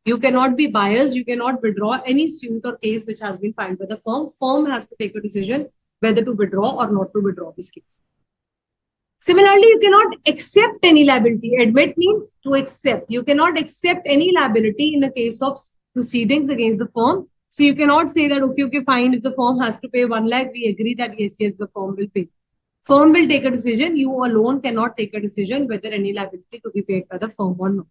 You cannot be biased. You cannot withdraw any suit or case which has been filed by the firm. Firm has to take a decision whether to withdraw or not to withdraw this case. Similarly, you cannot accept any liability. Admit means to accept. You cannot accept any liability in a case of proceedings against the firm. So you cannot say that, okay, fine, if the firm has to pay 1 lakh, we agree that yes, the firm will pay. Firm will take a decision. You alone cannot take a decision whether any liability to be paid by the firm or not.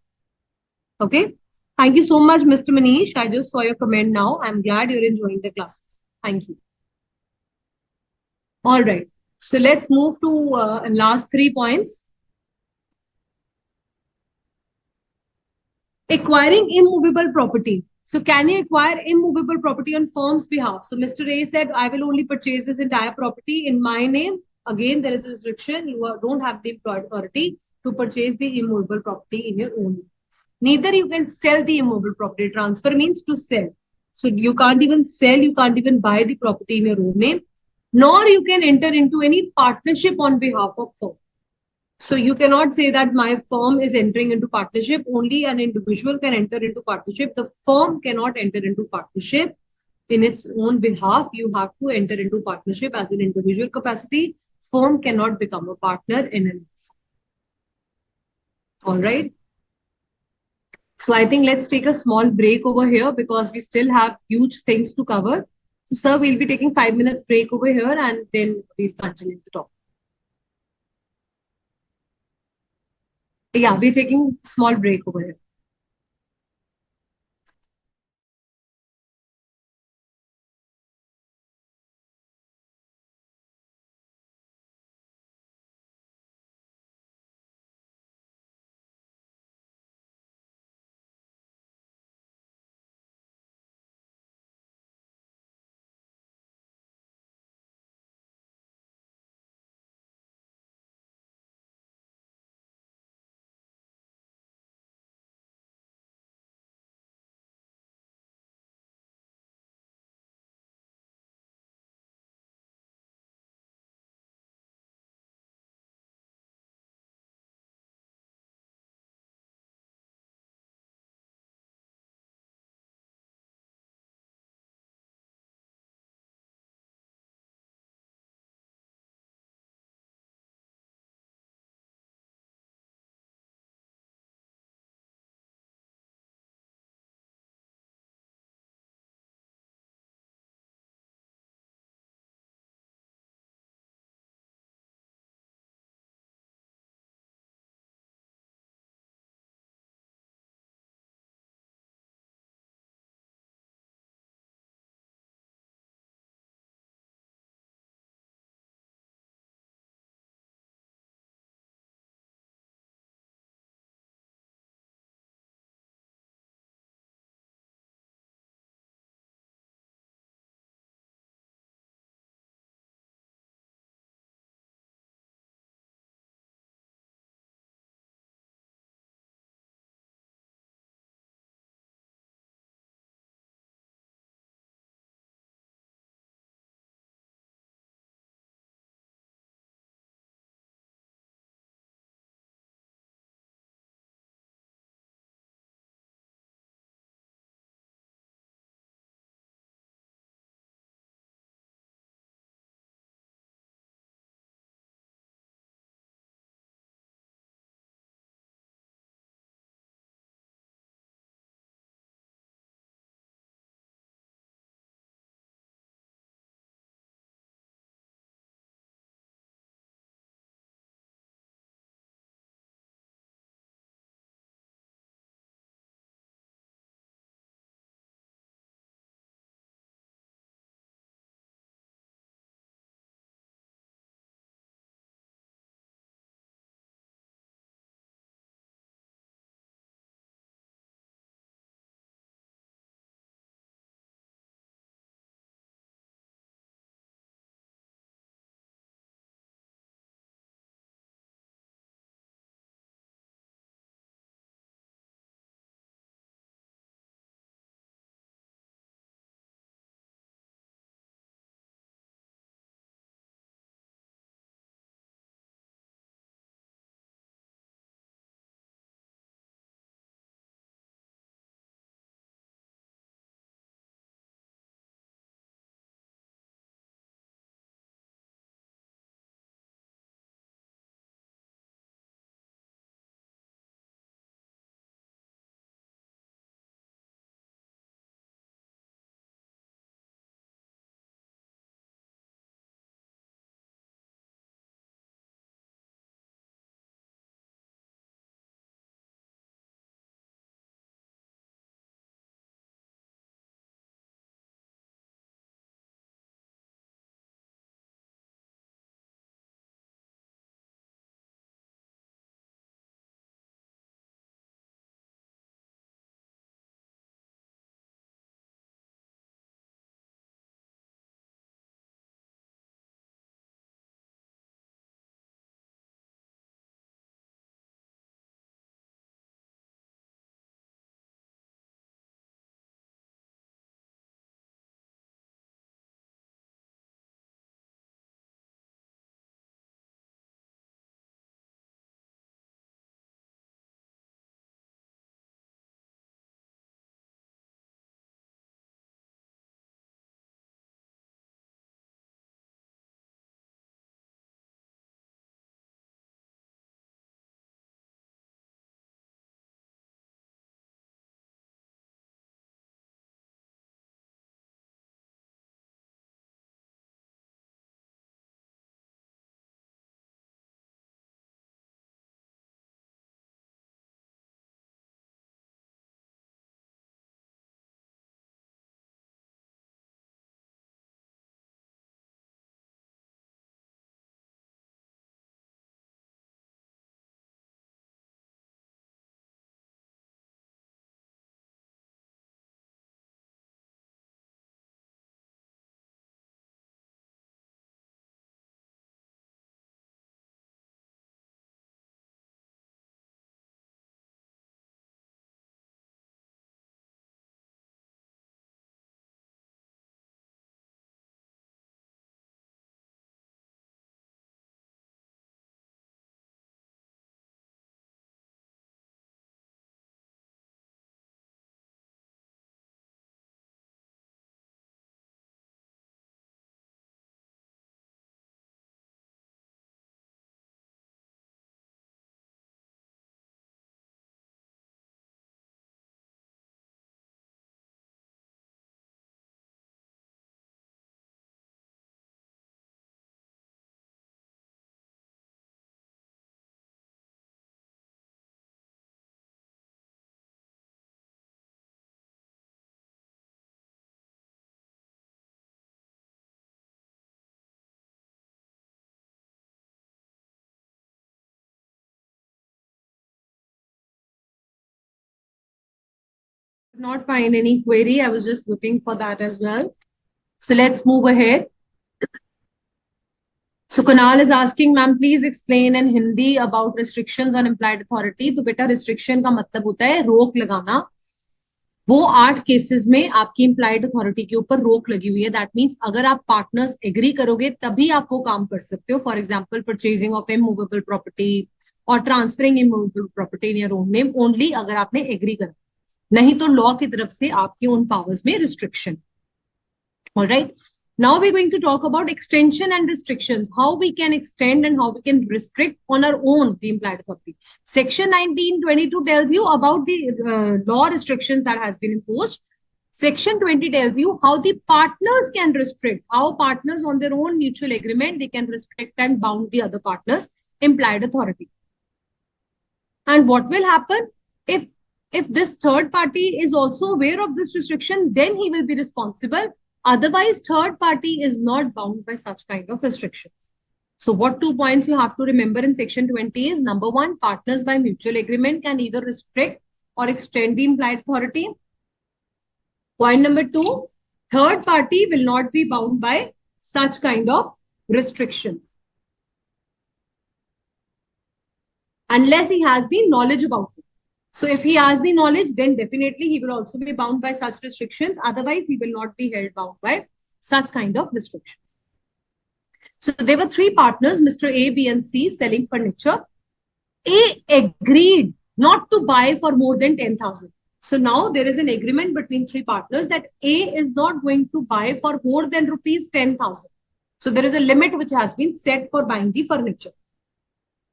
Okay. Thank you so much, Mr. Manish. I just saw your comment now. I'm glad you're enjoying the classes. Thank you. All right. So let's move to last 3 points. Acquiring immovable property. So can you acquire immovable property on firm's behalf? So Mr. A said, I will only purchase this entire property in my name. Again, there is a restriction. You don't have the employed authority to purchase the immovable property in your own name. Neither you can sell the immovable property. Transfer means to sell. So you can't even sell, you can't even buy the property in your own name, nor you can enter into any partnership on behalf of firm. So you cannot say that my firm is entering into partnership. Only an individual can enter into partnership. The firm cannot enter into partnership in its own behalf. You have to enter into partnership as an individual capacity. Firm cannot become a partner in an. All right. So I think let's take a small break over here because we still have huge things to cover. So sir, we'll be taking 5 minutes break over here and then we'll continue the talk. Yeah, we're taking small break over here. not find any query. I was just looking for that as well. So let's move ahead. So Kunal is asking, ma'am, please explain in Hindi about restrictions on implied authority. तो बेटा restriction का मतलब होता है रोक लगाना. वो 8 cases में आपकी इम्प्लाइड अथॉरिटी के ऊपर रोक लगी हुई है. दैट मीन्स अगर आप पार्टनर्स एग्री करोगे तभी आप वो काम कर सकते हो. For example purchasing of immovable property और transferring immovable property in your own name only अगर आपने एग्री करा. नहीं तो लॉ की तरफ से आपके उन पावर्स में restriction. Alright, now we're going to talk about extension and restrictions, how we can extend and how we can restrict on our own the implied authority. Section 1922 tells you about the law restrictions that has been imposed. Section 20 tells you how the partners can restrict, how partners on their own mutual agreement, they can restrict and bound the other partners implied authority. And what will happen if this third party is also aware of this restriction, then he will be responsible. Otherwise, third party is not bound by such kind of restrictions. So what 2 points you have to remember in section 20 is, number 1, partners by mutual agreement can either restrict or extend the implied authority. Point number 2, third party will not be bound by such kind of restrictions unless he has the knowledge about it. So if he has the knowledge, then definitely he will also be bound by such restrictions. Otherwise, he will not be held bound by such kind of restrictions. So there were 3 partners, Mr. A, B, and C, selling furniture. A agreed not to buy for more than 10,000. So now there is an agreement between 3 partners that A is not going to buy for more than rupees 10,000. So there is a limit which has been set for buying the furniture.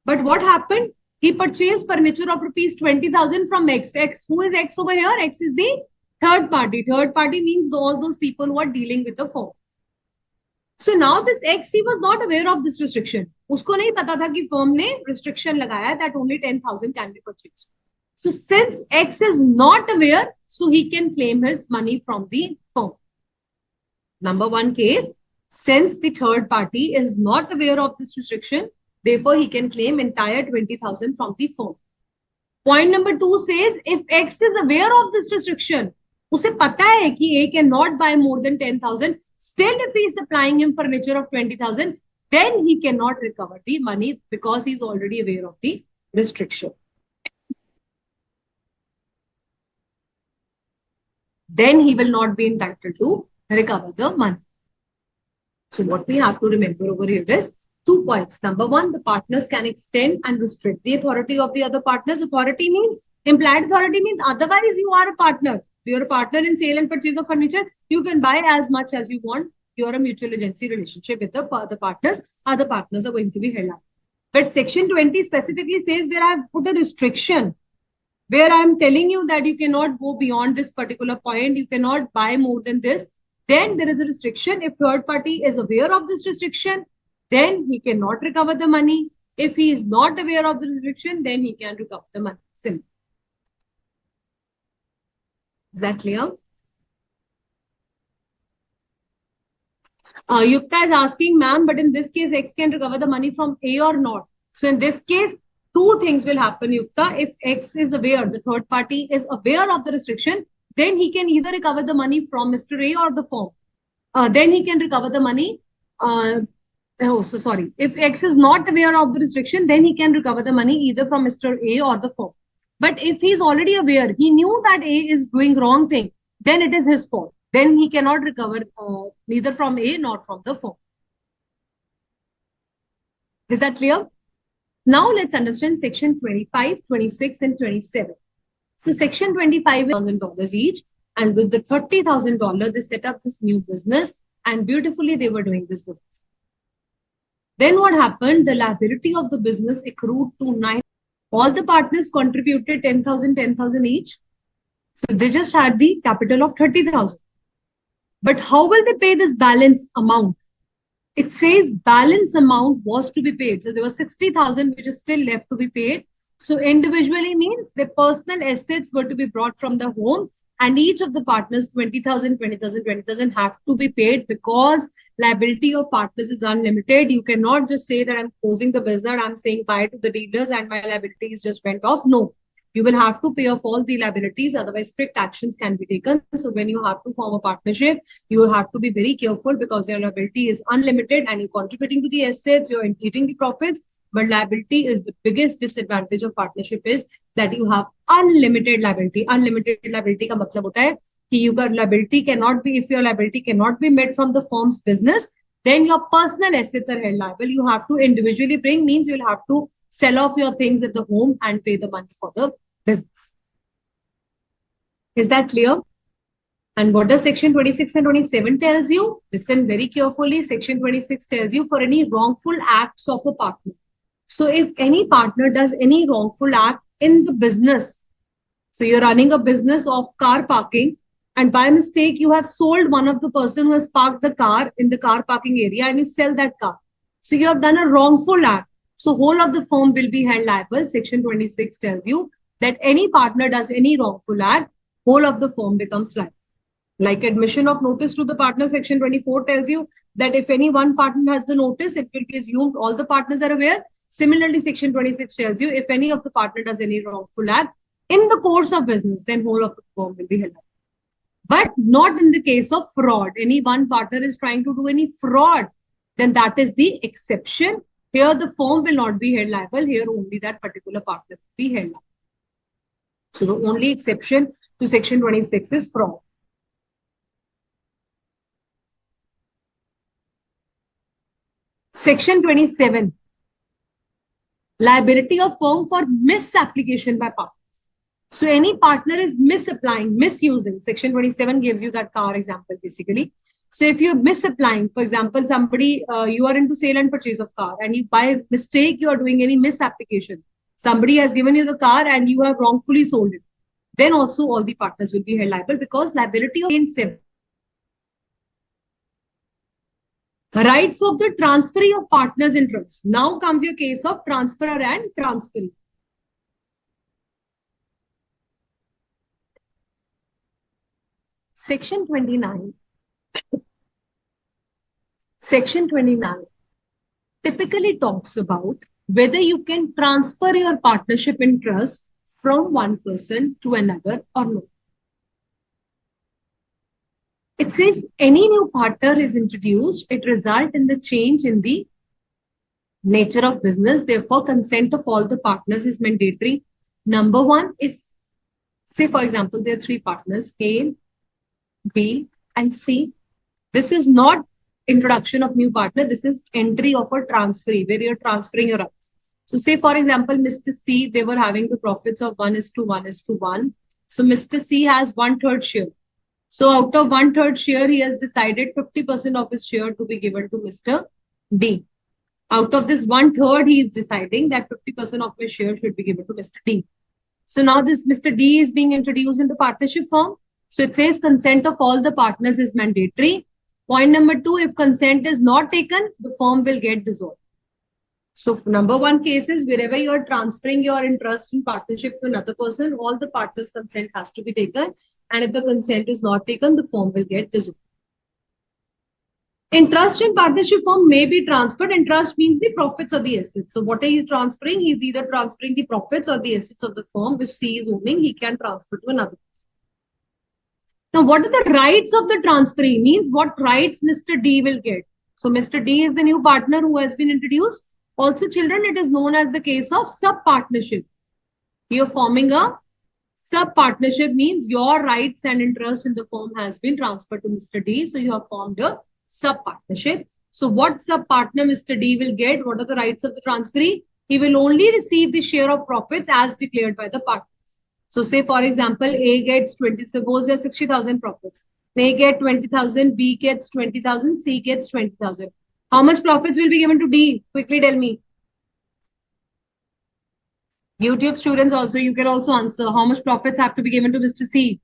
But what happened? He purchased furniture of rupees 20,000 from X. X, who is X over here? X is the third party. Third party means all those people who are dealing with the firm. So now this X, he was not aware of this restriction. उसको नहीं पता था कि firm ने restriction लगाया that only 10,000 can be purchased. So since X is not aware, so he can claim his money from the firm. Number 1 case, since the third party is not aware of this restriction, therefore, he can claim entire 20,000 from the firm. Point number 2 says, if X is aware of this restriction, उसे पता है कि A cannot buy more than 10,000, still if he is supplying him furniture of 20,000, then he cannot recover the money because he is already aware of the restriction. Then he will not be entitled to recover the money. So what we have to remember over here is 2 points. Number 1, the partners can extend and restrict the authority of the other partners. Authority means, implied authority means, otherwise you are a partner. You're a partner in sale and purchase of furniture. You can buy as much as you want. You're a mutual agency relationship with the partners. Other partners are going to be held up. But section 20 specifically says where I've put a restriction, where I'm telling you that you cannot go beyond this particular point. You cannot buy more than this. Then there is a restriction. If third party is aware of this restriction, then he cannot recover the money. If he is not aware of the restriction, then he can recover the money. Simple. Is that clear? Yukta is asking, ma'am, but in this case, X can recover the money from A or not. So in this case, 2 things will happen, Yukta. If X is aware, the third party is aware of the restriction, then he can either recover the money from Mr. A or the firm. Then he can recover the money. If X is not aware of the restriction, then he can recover the money either from Mr. A or the firm. But if he is already aware, he knew that A is doing wrong thing, then it is his fault. Then he cannot recover neither from A nor from the firm. Is that clear? Now let's understand section 25, 26 and 27. So section 25 is $1,000 each. And with the $30,000, they set up this new business and beautifully they were doing this business. Then what happened? The liability of the business accrued to 9. All the partners contributed 10,000 each. So they just had the capital of 30,000. But how will they pay this balance amount? It says balance amount was to be paid. So there was 60,000 which is still left to be paid. So individually means the personal assets were to be brought from the home, and each of the partners 20,000, 20,000, 20,000 have to be paid because liability of partners is unlimited. You cannot just say that I'm closing the business, I'm saying bye to the dealers and my liabilities just went off. No, You will have to pay off all the liabilities, otherwise strict actions can be taken. So when you have to form a partnership, you have to be very careful because your liability is unlimited and you're contributing to the assets, you're eating the profits. But liability is the biggest disadvantage of partnership is that you have unlimited liability. Unlimited liability का मतलब होता है कि your liability cannot be, if your liability cannot be met from the firm's business, then your personal assets are held liable. You have to individually bring, means you'll have to sell off your things at the home and pay the money for the business. Is that clear? And what does section 26 and 27 tells you? Listen very carefully. Section 26 tells you for any wrongful acts of a partner. So if any partner does any wrongful act in the business, so you're running a business of car parking, and by mistake, you have sold one of the person who has parked the car in the car parking area and you sell that car. So you have done a wrongful act. So whole of the firm will be held liable. Section 26 tells you that any partner does any wrongful act, whole of the firm becomes liable. Like admission of notice to the partner, section 24 tells you that if any one partner has the notice, it will be assumed all the partners are aware. Similarly, section 26 tells you if any of the partner does any wrongful act in the course of business, then whole of the firm will be held liable. But not in the case of fraud. Any one partner is trying to do any fraud, then that is the exception. Here, the firm will not be held liable. Here, only that particular partner will be held liable. So, the only exception to section 26 is fraud. Section 27, liability of firm for misapplication by partners. So any partner is misapplying, misusing. Section 27 gives you that car example basically. So if you're misapplying, for example, somebody, you are into sale and purchase of car and you by mistake, you are doing any misapplication. Somebody has given you the car and you have wrongfully sold it. Then also all the partners will be held liable because liability of 7. Rights of the transferee of partners' interest. Now comes your case of transferor and transferee. Section 29. Section 29 typically talks about whether you can transfer your partnership interest from one person to another or not. It says any new partner is introduced, it results in the change in the nature of business. Therefore, consent of all the partners is mandatory. Number one, if, say, for example, there are 3 partners, A, B, and C. This is not introduction of new partner. This is entry of a transferee where you're transferring your rights. So say, for example, Mr. C, they were having the profits of 1:1:1. So Mr. C has 1/3 share. So out of 1/3 share, he has decided 50% of his share to be given to Mr. D. Out of this 1/3, he is deciding that 50% of his share should be given to Mr. D. So now this Mr. D is being introduced in the partnership form. So it says consent of all the partners is mandatory. Point number 2, if consent is not taken, the firm will get dissolved. So number 1 case is wherever you are transferring your interest in partnership to another person, all the partners' consent has to be taken. And if the consent is not taken, the firm will get dissolved. Interest in partnership firm may be transferred. Interest means the profits or the assets. So what he is transferring, he is either transferring the profits or the assets of the firm, which C is owning, he can transfer to another person. Now, what are the rights of the transferee? Means what rights Mr. D will get. So Mr. D is the new partner who has been introduced. Also, children, it is known as the case of sub-partnership. You're forming a sub-partnership means your rights and interest in the firm has been transferred to Mr. D. So you have formed a sub-partnership. So what sub-partner Mr. D will get? What are the rights of the transferee? He will only receive the share of profits as declared by the partners. So say, for example, A gets 20, suppose there's 60,000 profits. A gets 20,000, B gets 20,000, C gets 20,000. How much profits will be given to D? Quickly tell me. YouTube students also, you can also answer. How much profits have to be given to Mr. C?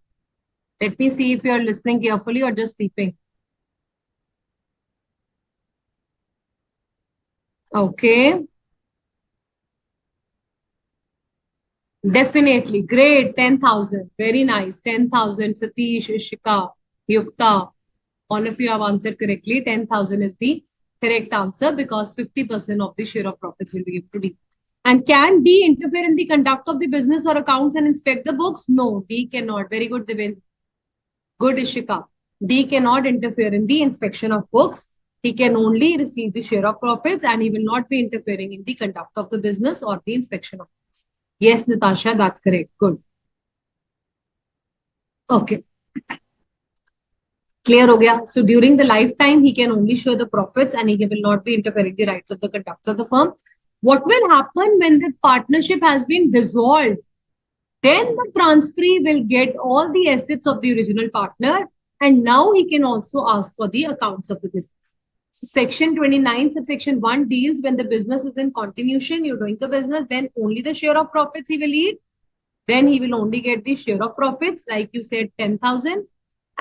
Let me see if you are listening carefully or just sleeping. Okay. Definitely. Great. 10,000. Very nice. 10,000. Satish, Ishika, Yukta. All of you have answered correctly. 10,000 is the correct answer because 50% of the share of profits will be given to D. And can D interfere in the conduct of the business or accounts and inspect the books? No, D cannot. Very good, Divin. Good, Ishika. D cannot interfere in the inspection of books. He can only receive the share of profits and he will not be interfering in the conduct of the business or the inspection of books. Yes, Natasha, that's correct. Good. Okay. Clear ho gaya? So during the lifetime, he can only show the profits and he will not be interfering the rights of the conduct of the firm. What will happen when the partnership has been dissolved? Then the transferee will get all the assets of the original partner and now he can also ask for the accounts of the business. So section 29 subsection 1 deals when the business is in continuation, you're doing the business, then only the share of profits he will eat. Then he will only get the share of profits, like you said, 10,000,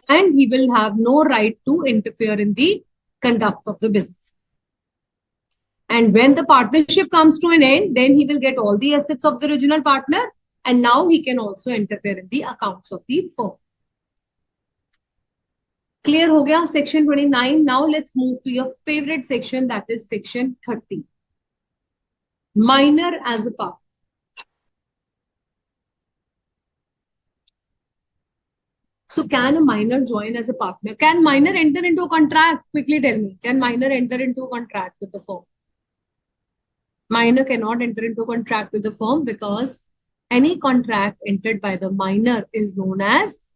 and he will have no right to interfere in the conduct of the business. And when the partnership comes to an end, then he will get all the assets of the original partner and now he can also interfere in the accounts of the firm. Clear ho gaya section 29. Now let's move to your favorite section, that is section 30. Minor as a partner. So can a minor join as a partner? Can minor enter into a contract? Quickly tell me. Can minor enter into a contract with the firm? Minor cannot enter into a contract with the firm because any contract entered by the minor is known as,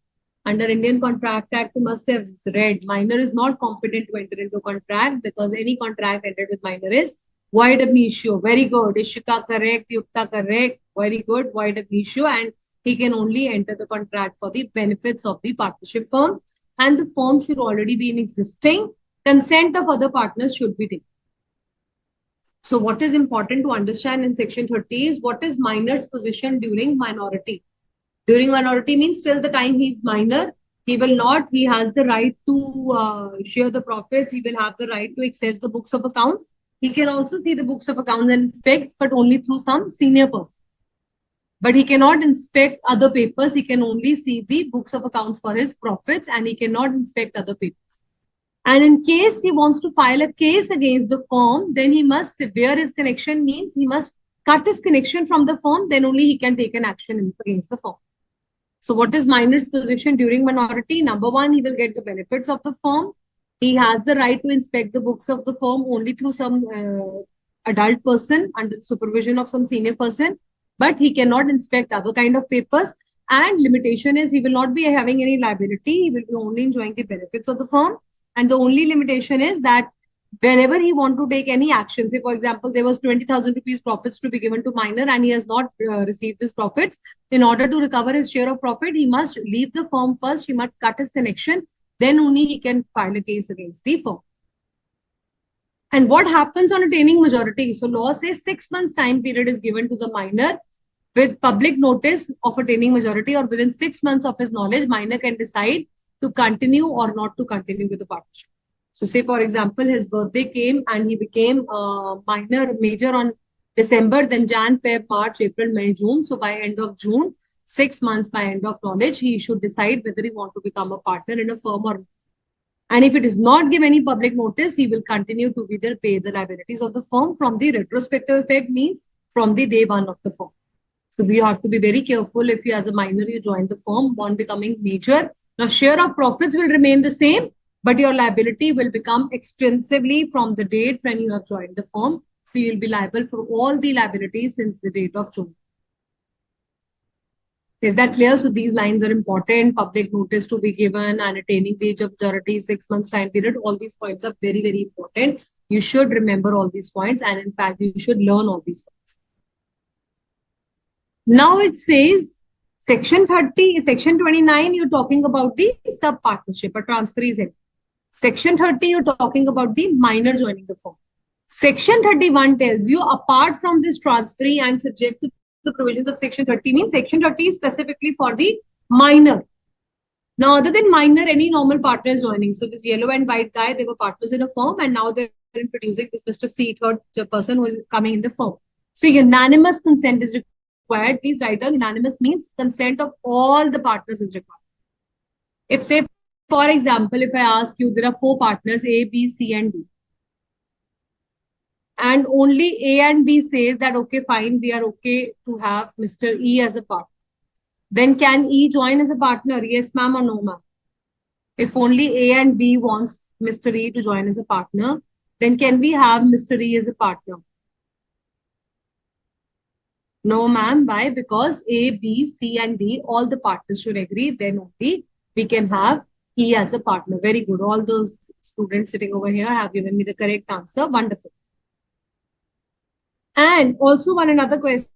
under Indian Contract Act, you must have read, minor is not competent to enter into a contract because any contract entered with minor is void ab initio. Very good. Ishika correct. Yukta correct. Very good. Void ab initio. And he can only enter the contract for the benefits of the partnership firm. And the firm should already be in existing. Consent of other partners should be taken. So what is important to understand in section 30 is what is minor's position during minority. During minority means till the time he's minor, he has the right to share the profits. He will have the right to access the books of accounts. He can also see the books of accounts and inspect, but only through some senior person. But he cannot inspect other papers. He can only see the books of accounts for his profits and he cannot inspect other papers. And in case he wants to file a case against the firm, then he must sever his connection, means he must cut his connection from the firm, then only he can take an action against the firm. So what is minor's position during minority? Number one, he will get the benefits of the firm. He has the right to inspect the books of the firm only through some adult person under the supervision of some senior person, but he cannot inspect other kind of papers. And limitation is he will not be having any liability. He will be only enjoying the benefits of the firm. And the only limitation is that whenever he want to take any action, say for example, there was 20,000 rupees profits to be given to minor and he has not received his profits. In order to recover his share of profit, he must leave the firm first. He must cut his connection. Then only he can file a case against the firm. And what happens on attaining majority? So law says 6 months time period is given to the minor with public notice of attaining majority, or within 6 months of his knowledge, minor can decide to continue or not to continue with the partnership. So say, for example, his birthday came and he became minor major on December, then Jan, Feb, March, April, May, June. So by end of June, 6 months by end of knowledge, he should decide whether he want to become a partner in a firm or not. And if it is not give any public notice, he will continue to either pay the liabilities of the firm from the retrospective effect, means from the day one of the firm. So we have to be very careful if you as a minor, you join the firm on becoming major. Now share of profits will remain the same, but your liability will become extensively from the date when you have joined the firm. So you'll be liable for all the liabilities since the date of joining. Is that clear? So these lines are important. Public notice to be given and attaining the age of majority, 6 months time period. All these points are very, very important. You should remember all these points. And in fact, you should learn all these points. Now it says section 30, section 29, you're talking about the sub-partnership or transferees. Section 30, you're talking about the minor joining the firm. Section 31 tells you, apart from this transferee and subject to the provisions of section 30, means section 30 is specifically for the minor. Now, other than minor, any normal partner is joining. So this yellow and white guy, they were partners in a firm and now they're introducing this Mr. C, third person who is coming in the firm. So unanimous consent is required. Please write down, unanimous means consent of all the partners is required. If say, for example, if I ask you, there are 4 partners, A, B, C, and D. and only A and B says that, okay, fine, we are okay to have Mr. E as a partner, then can E join as a partner? Yes, ma'am, or no, ma'am? If only A and B wants Mr. E to join as a partner, then can we have Mr. E as a partner? No, ma'am. Why? Because A, B, C, and D, all the partners should agree. Then only we can have E as a partner. Very good. All those students sitting over here have given me the correct answer. Wonderful. And also one another question.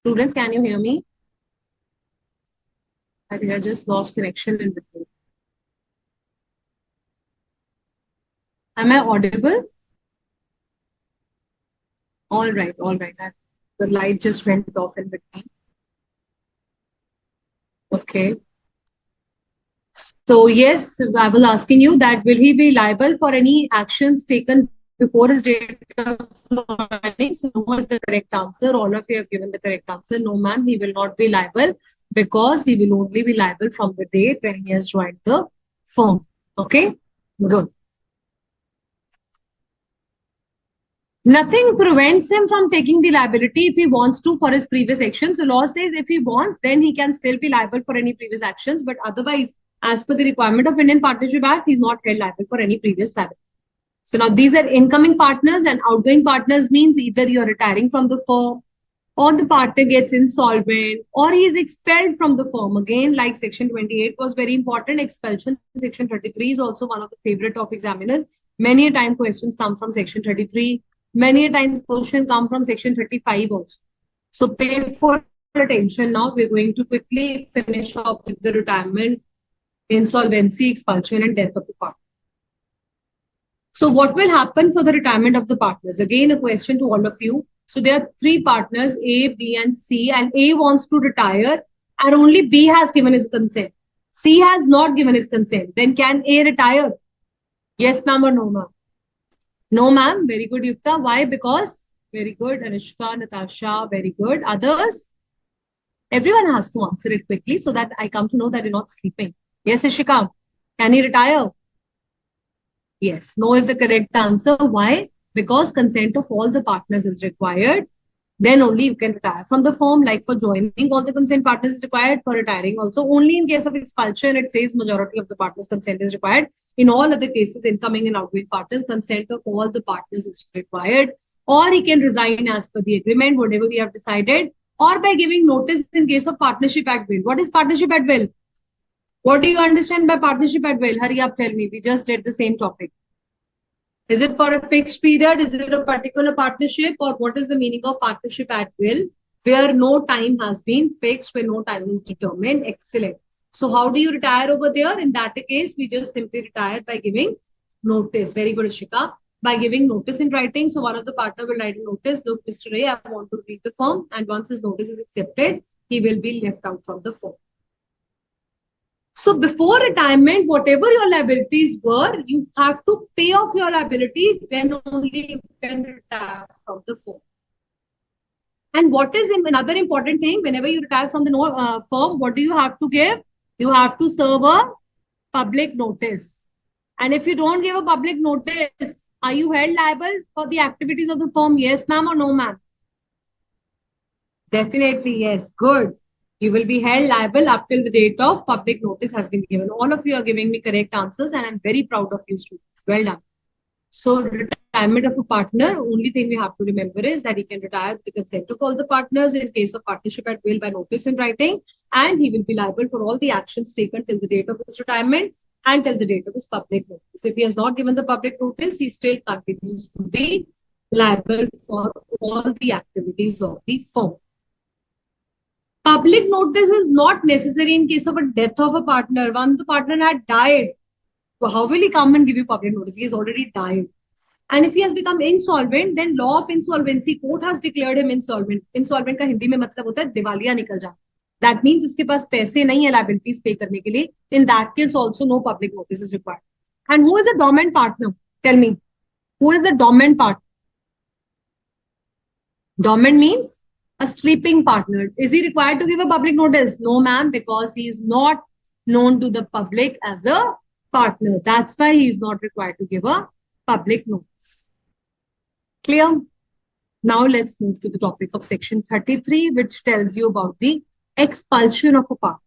Students, can you hear me? I think I just lost connection in between. Am I audible? All right, all right. The light just went off in between. Okay. So yes, I was asking you that will he be liable for any actions taken before his date of joining? So no is the correct answer. All of you have given the correct answer. No, ma'am, he will not be liable because he will only be liable from the date when he has joined the firm. Okay, good. Nothing prevents him from taking the liability if he wants to for his previous actions. So law says if he wants, then he can still be liable for any previous actions. But otherwise, as per the requirement of Indian Partnership Act, he's not held liable for any previous liability. So now these are incoming partners, and outgoing partners means either you're retiring from the firm, or the partner gets insolvent, or he is expelled from the firm. Again, like section 28 was very important. Expulsion, section 33 is also one of the favorite of examiner. Many a time questions come from section 33. Many a times question come from section 35 also. So pay full attention now. We're going to quickly finish off with the retirement, insolvency, expulsion, and death of the partner. So what will happen for the retirement of the partners? Again, a question to all of you. So there are three partners, A, B, and C, and A wants to retire, and only B has given his consent. C has not given his consent. Then can A retire? Yes, ma'am, or no, ma'am? No, ma'am. Very good, Yukta. Why? Because, very good, Anushka, Natasha, very good. Others? Everyone has to answer it quickly so that I come to know that you're not sleeping. Yes, Ishika. Can he retire? Yes. No is the correct answer. Why? Because consent of all the partners is required. Then only you can retire from the firm. Like for joining, all the consent partners is required. For retiring also, only in case of expulsion, it says majority of the partners' consent is required. In all other cases, incoming and outgoing partners, consent of all the partners is required. Or he can resign as per the agreement, whatever we have decided, or by giving notice in case of partnership at will. What is partnership at will? What do you understand by partnership at will? Hurry up, tell me. We just did the same topic. Is it for a fixed period? Is it a particular partnership? Or what is the meaning of partnership at will? Where no time has been fixed, where no time is determined. Excellent. So how do you retire over there? In that case, we just simply retire by giving notice. Very good, Ishika. By giving notice in writing. So one of the partner will write a notice. Look, Mr. A, I want to leave the firm. And once his notice is accepted, he will be left out from the firm. So before retirement, whatever your liabilities were, you have to pay off your liabilities, then only you can retire from the firm. And what is another important thing, whenever you retire from the firm, what do you have to give? You have to serve a public notice. And if you don't give a public notice, are you held liable for the activities of the firm? Yes, ma'am, or no, ma'am? Definitely, yes. Good. You will be held liable up till the date of public notice has been given. All of you are giving me correct answers, and I'm very proud of you students. Well done. So retirement of a partner, only thing we have to remember is that he can retire with the consent of all the partners in case of partnership at will by notice in writing, and he will be liable for all the actions taken till the date of his retirement and till the date of his public notice. If he has not given the public notice, he still continues to be liable for all the activities of the firm. Public notice is not necessary in case of a death of a partner. Once the partner had died, so how will he come and give you public notice? He has already died. And if he has become insolvent, then law of insolvency, court has declared him insolvent. Insolvent का हिंदी में मतलब होता है दिवालिया निकल जाना. That means उसके पास पैसे नहीं है liabilities pay करने के लिए. In that case also no public notice is required. And who is a dormant partner? Tell me. Who is the dormant partner? Dormant means a sleeping partner. Is he required to give a public notice? No, ma'am, because he is not known to the public as a partner. That's why he is not required to give a public notice. Clear? Now let's move to the topic of section 33, which tells you about the expulsion of a partner.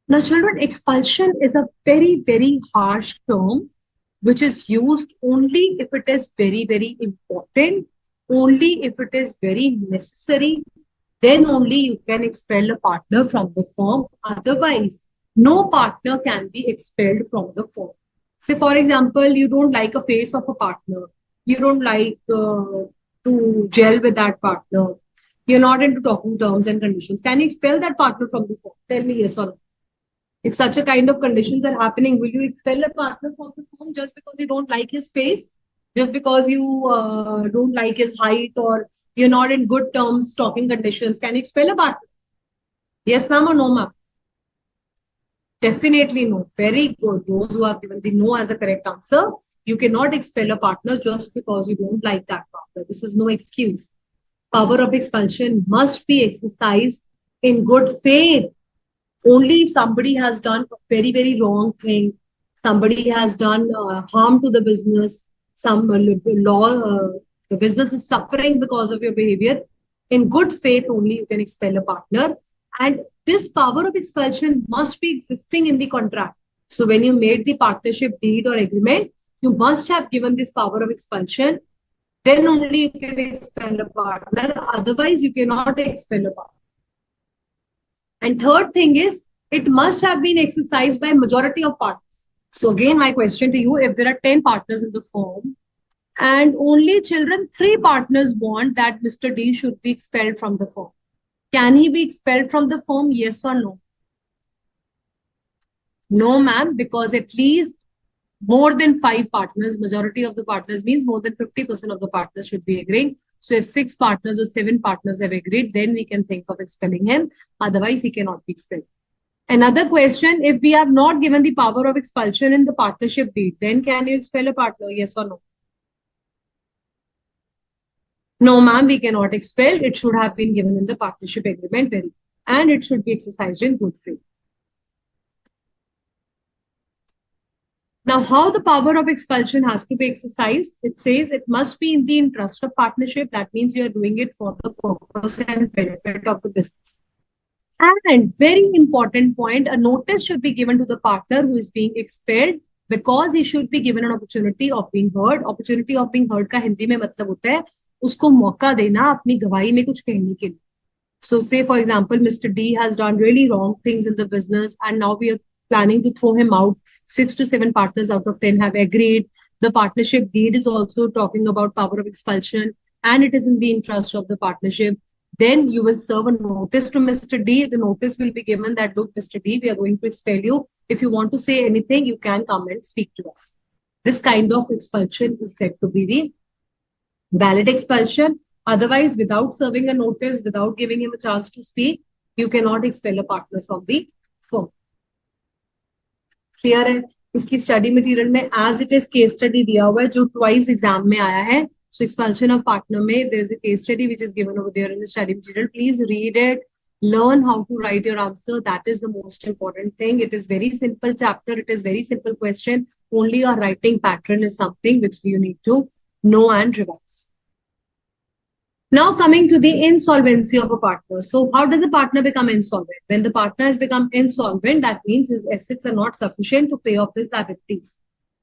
Now, children, expulsion is a very, very harsh term, which is used only if it is very, very important, only if it is very necessary, then only you can expel a partner from the firm. Otherwise, no partner can be expelled from the firm. Say, for example, you don't like a face of a partner. You don't like to gel with that partner. You're not into talking terms and conditions. Can you expel that partner from the firm? Tell me yes or no. If such a kind of conditions are happening, will you expel a partner from the firm just because you don't like his face? Just because you don't like his height or you're not in good terms, talking conditions? Can you expel a partner? Yes, ma'am, or no, ma'am? Definitely no. Very good. Those who have given the no as a correct answer, you cannot expel a partner just because you don't like that partner. This is no excuse. Power of expulsion must be exercised in good faith. Only if somebody has done a very, very wrong thing, somebody has done harm to the business, the business is suffering because of your behavior, in good faith only you can expel a partner. And this power of expulsion must be existing in the contract. So when you made the partnership deed or agreement, you must have given this power of expulsion. Then only you can expel a partner. Otherwise, you cannot expel a partner. And third thing is, it must have been exercised by majority of partners. So again, my question to you, if there are 10 partners in the firm and only children, 3 partners want that Mr. D should be expelled from the firm, can he be expelled from the firm? Yes or no? No, ma'am, because at least more than 5 partners, majority of the partners means more than 50% of the partners should be agreeing. So if 6 partners or 7 partners have agreed, then we can think of expelling him. Otherwise, he cannot be expelled. Another question, if we have not given the power of expulsion in the partnership deed, then can you expel a partner? Yes or no? No, ma'am, we cannot expel. It should have been given in the partnership agreement, and it should be exercised in good faith. Now, how the power of expulsion has to be exercised? It says it must be in the interest of partnership. That means you are doing it for the purpose and benefit of the business. And very important point, a notice should be given to the partner who is being expelled because he should be given an opportunity of being heard. Opportunity of being heard का हिंदी में मतलब होता है उसको मौका देना अपनी गवाही में कुछ कहने के लिए. So say for example, Mr. D has done really wrong things in the business and now we are planning to throw him out. 6 to 7 partners out of 10 have agreed. The partnership deed is also talking about power of expulsion and it is in the interest of the partnership. Then you will serve a notice to Mr. D. The notice will be given that, look, Mr. D, we are going to expel you. If you want to say anything, you can come and speak to us. This kind of expulsion is said to be the valid expulsion. Otherwise, without serving a notice, without giving him a chance to speak, you cannot expel a partner from the firm. Clear है? इसकी study material में as it is case study दिया हुआ है जो twice exam में आया है. So expulsion of partner में there is a case study which is given over there in the study material. Please read it. Learn how to write your answer. That is the most important thing. It is very simple chapter. It is very simple question. Only your writing pattern is something which you need to know and revise. Now coming to the insolvency of a partner. So how does a partner become insolvent? When the partner has become insolvent, that means his assets are not sufficient to pay off his liabilities.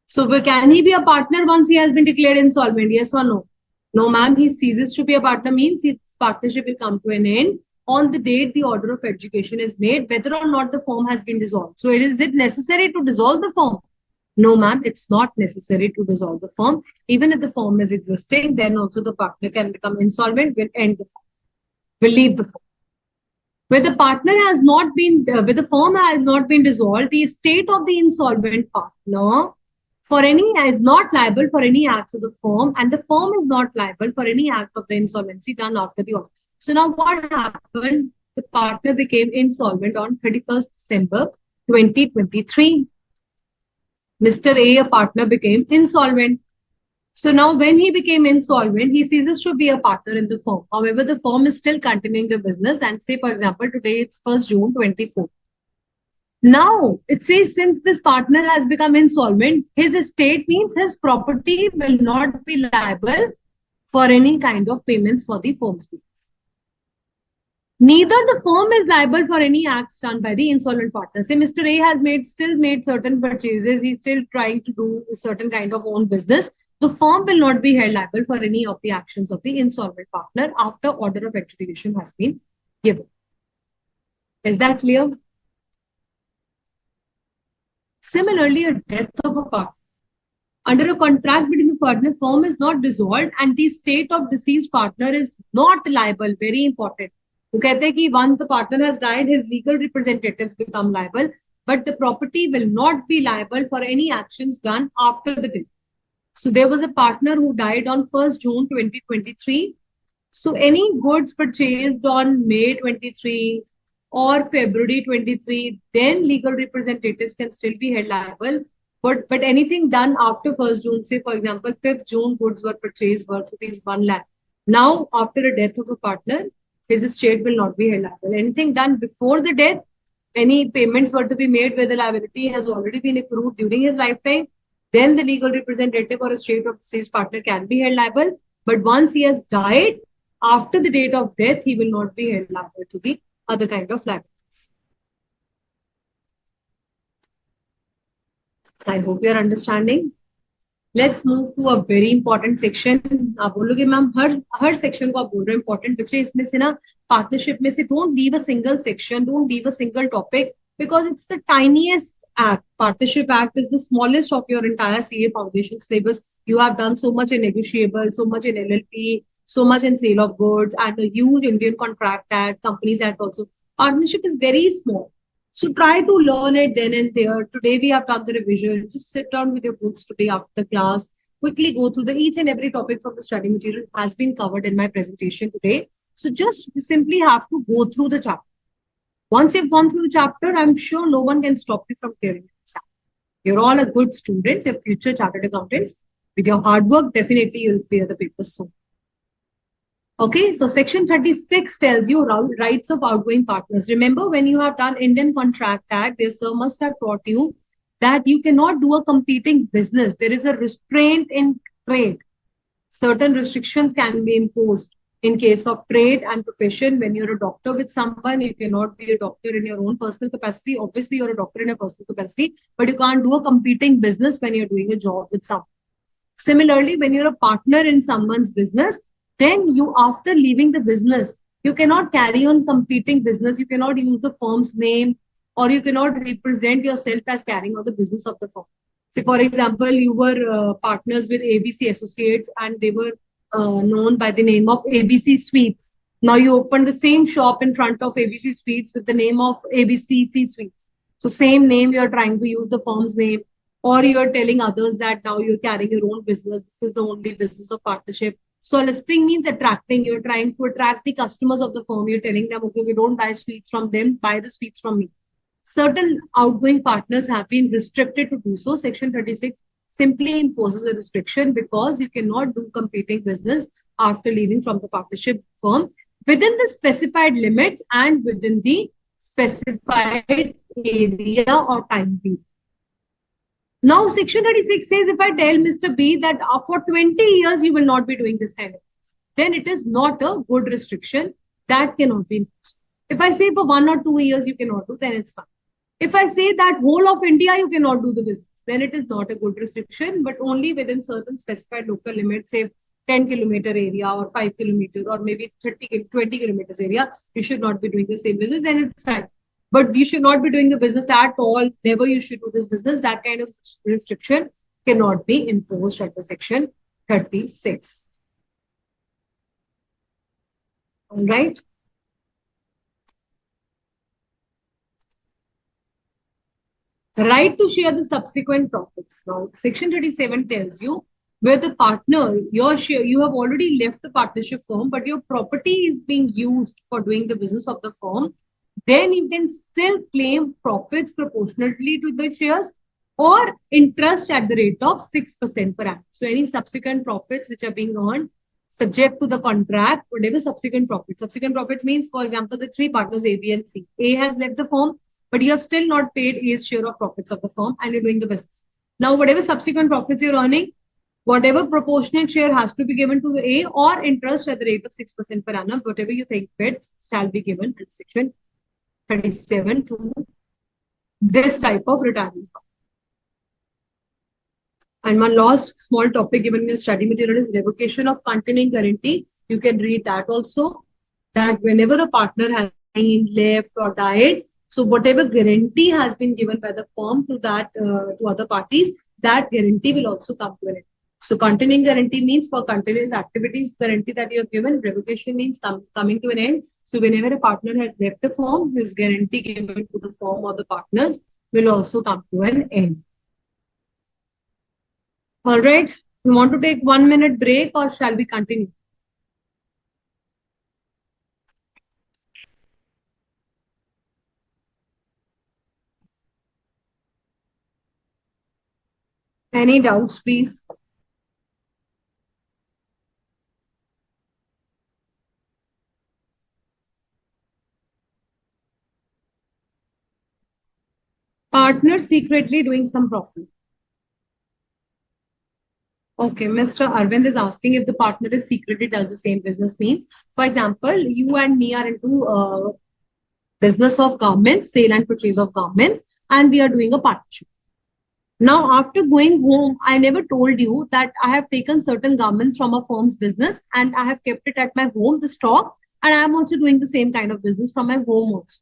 So can he be a partner once he has been declared insolvent? Yes or no? No, ma'am. He ceases to be a partner means his partnership will come to an end on the date the order of education is made, whether or not the firm has been dissolved. So is it necessary to dissolve the firm? No, ma'am, it's not necessary to dissolve the firm. Even if the firm is existing, then also the partner can become insolvent, will end the firm, will leave the firm. Where the partner has not been, where the firm has not been dissolved, the estate of the insolvent partner for any is not liable for any acts of the firm, and the firm is not liable for any act of the insolvency done after the audit. So now what happened? The partner became insolvent on 31st December 2023. Mr. A partner, became insolvent. So now when he became insolvent, he ceases to be a partner in the firm. However, the firm is still continuing the business, and say, for example, today it's 1st June 24. Now it says since this partner has become insolvent, his estate means his property will not be liable for any kind of payments for the firm's business. Neither the firm is liable for any acts done by the insolvent partner. Say Mr. A has still made certain purchases. He's still trying to do a certain kind of own business. The firm will not be held liable for any of the actions of the insolvent partner after order of extradition has been given. Is that clear? Similarly, a death of a partner. Under a contract between the partner, firm is not dissolved and the estate of deceased partner is not liable. Very important. वो कहते हैं कि once the partner has died, his legal representatives become liable, but the property will not be liable for any actions done after the death. So there was a partner who died on 1st June 2023. So any goods purchased on May 23 or February 23, then legal representatives can still be held liable. But anything done after 1st June, say for example, 5th June goods were purchased worth ₹1 lakh. Now, after a death of a partner, his estate will not be held liable. Anything done before the death, any payments were to be made where the liability has already been accrued during his lifetime, then the legal representative or estate of deceased partner can be held liable. But once he has died, after the date of death, he will not be held liable to the other kind of liabilities. I hope you are understanding. Let's move to a very important section. आप बोलोगे ma'am हर section को आप बोल रहे हो important, बच्चे इसमें से ना पार्टनरशिप में से don't leave a single section, don't leave a single topic because it's the tiniest act. Partnership Act is the smallest of your entire CA foundation syllabus. You have done so much in negotiable, so much in LLP, so much in sale of goods, and a huge Indian Contract Act, Companies Act also. Partnership is very small. So try to learn it then and there. Today we have done the revision. Just sit down with your books today after the class. Quickly go through each and every topic from the study material has been covered in my presentation today. So just simply have to go through the chapter. Once you've gone through the chapter, I'm sure no one can stop you from clearing the exam. You're all a good students, you're future chartered accountants. With your hard work, definitely you'll clear the papers soon. Okay, so section 36 tells you rights of outgoing partners. Remember, when you have done Indian Contract Act, this must have taught you that you cannot do a competing business. There is a restraint in trade. Certain restrictions can be imposed in case of trade and profession. When you're a doctor with someone, you cannot be a doctor in your own personal capacity. Obviously, you're a doctor in a personal capacity, but you can't do a competing business when you're doing a job with someone. Similarly, when you're a partner in someone's business, then you, after leaving the business, you cannot carry on competing business. You cannot use the firm's name or you cannot represent yourself as carrying on the business of the firm. Say, for example, you were partners with ABC Associates and they were known by the name of ABC Sweets. Now you open the same shop in front of ABC Sweets with the name of ABCC Sweets. So same name, you are trying to use the firm's name, or you are telling others that now you're carrying your own business. This is the only business of partnership. Soliciting means attracting. You're trying to attract the customers of the firm. You're telling them, okay, we don't buy sweets from them, buy the sweets from me. Certain outgoing partners have been restricted to do so. Section 36 simply imposes a restriction because you cannot do competing business after leaving from the partnership firm within the specified limits and within the specified area or time period. Now, section 36 says, if I tell Mr. B that for 20 years you will not be doing this kind of business, then it is not a good restriction that cannot be imposed. If I say for 1 or 2 years you cannot do, then it's fine. If I say that whole of India you cannot do the business, then it is not a good restriction, but only within certain specified local limits, say 10-kilometer area or 5 kilometer or maybe 20 kilometers area, you should not be doing the same business, then it's fine. but you should not be doing the business at all. Never you should do this business. That kind of restriction cannot be imposed under Section 36. All right. Right to share the subsequent profits. Now, Section 37 tells you where the partner, your share, you have already left the partnership firm, but your property is being used for doing the business of the firm, then you can still claim profits proportionately to the shares or interest at the rate of 6% per annum. So any subsequent profits which are being earned subject to the contract, whatever subsequent profits. Subsequent profits means, for example, the three partners A, B, and C. A has left the firm, but you have still not paid A's share of profits of the firm and you're doing the business. Now, whatever subsequent profits you're earning, whatever proportionate share has to be given to the A or interest at the rate of 6% per annum, whatever you think fit shall be given in Section 37 to this type of retirement. And one last small topic given in your study material is revocation of continuing guarantee. You can read that also, that whenever a partner has been left or died, so whatever guarantee has been given by the firm to that to other parties, that guarantee will also come to an end. So continuing guarantee means for continuous activities guarantee that you have given. Revocation means coming to an end. So whenever a partner has left the firm, his guarantee given to the firm or the partners will also come to an end. All right. You want to take 1 minute break or shall we continue? Any doubts, please? Partner secretly doing some profit. Okay, Mr. Arvind is asking if the partner is secretly does the same business means. For example, you and me are into business of garments, sale and purchase of garments, and we are doing a partnership. Now, after going home, I never told you that I have taken certain garments from a firm's business and I have kept it at my home, the stock, and I am also doing the same kind of business from my home also.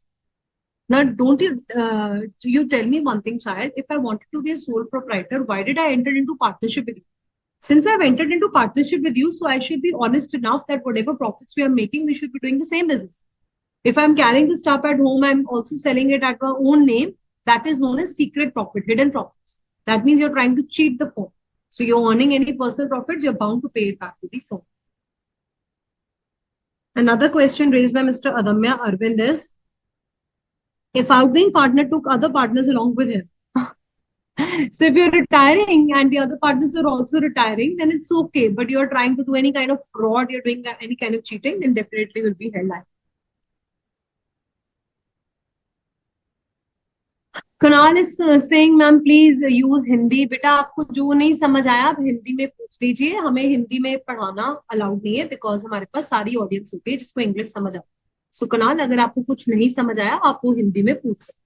Now, don't you tell me one thing, child, if I wanted to be a sole proprietor, why did I enter into partnership with you? Since I've entered into partnership with you, so I should be honest enough that whatever profits we are making, we should be doing the same business. If I'm carrying the stuff at home, I'm also selling it at my own name. That is known as secret profit, hidden profits. That means you're trying to cheat the firm. So you're earning any personal profits, you're bound to pay it back to the firm. Another question raised by Mr. Adamya Arvind is, if outgoing partner took other partners along with him. So if you're retiring and the other partners are also retiring, then it's okay. But you're trying to do any kind of fraud, you're doing any kind of cheating, then definitely will be held liable. Kunal is saying, ma'am, please use Hindi. बेटा आपको जो नहीं समझ आया आप हिंदी में पूछ लीजिए. हमें हिंदी में पढ़ाना अलाउड नहीं है बिकॉज हमारे पास सारी ऑडियंस होती है जिसको इंग्लिश समझ आता है. सो कुणाल, अगर आपको कुछ नहीं समझ आया आप वो हिंदी में पूछ सकते.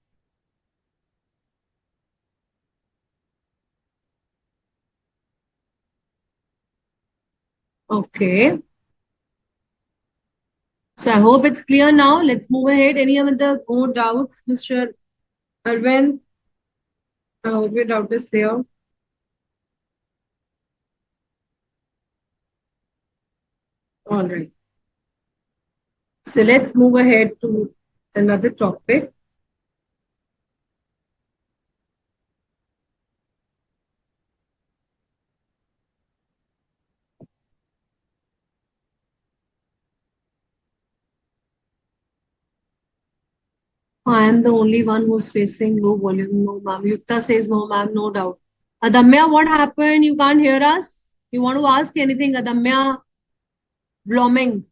Okay. So I hope it's clear now. Let's move ahead. Any other more doubts, Mr. Arvind? I hope your doubt is clear. All right. So let's move ahead to another topic. I am the only one who's facing low volume. No, ma'am. Yukta says no, ma'am. No doubt. Adamya, what happened? You can't hear us? You want to ask anything, Adamya? Blooming.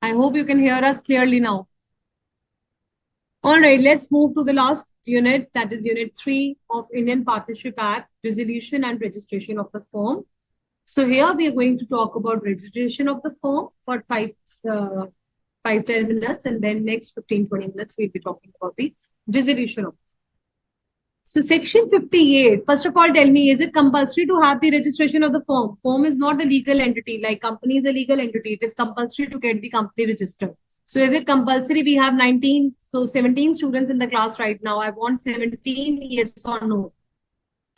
I hope you can hear us clearly now. All right, let's move to the last unit, that is Unit 3 of Indian Partnership Act, Dissolution and Registration of the Firm. So here we are going to talk about registration of the firm for 5-10 minutes, and then next 15-20 minutes we'll be talking about the dissolution of the firm. So Section 58, first of all, tell me, is it compulsory to have the registration of the firm? Firm is not a legal entity, like company is a legal entity. It is compulsory to get the company registered. So is it compulsory? We have 19, so 17 students in the class right now. I want 17, yes or no.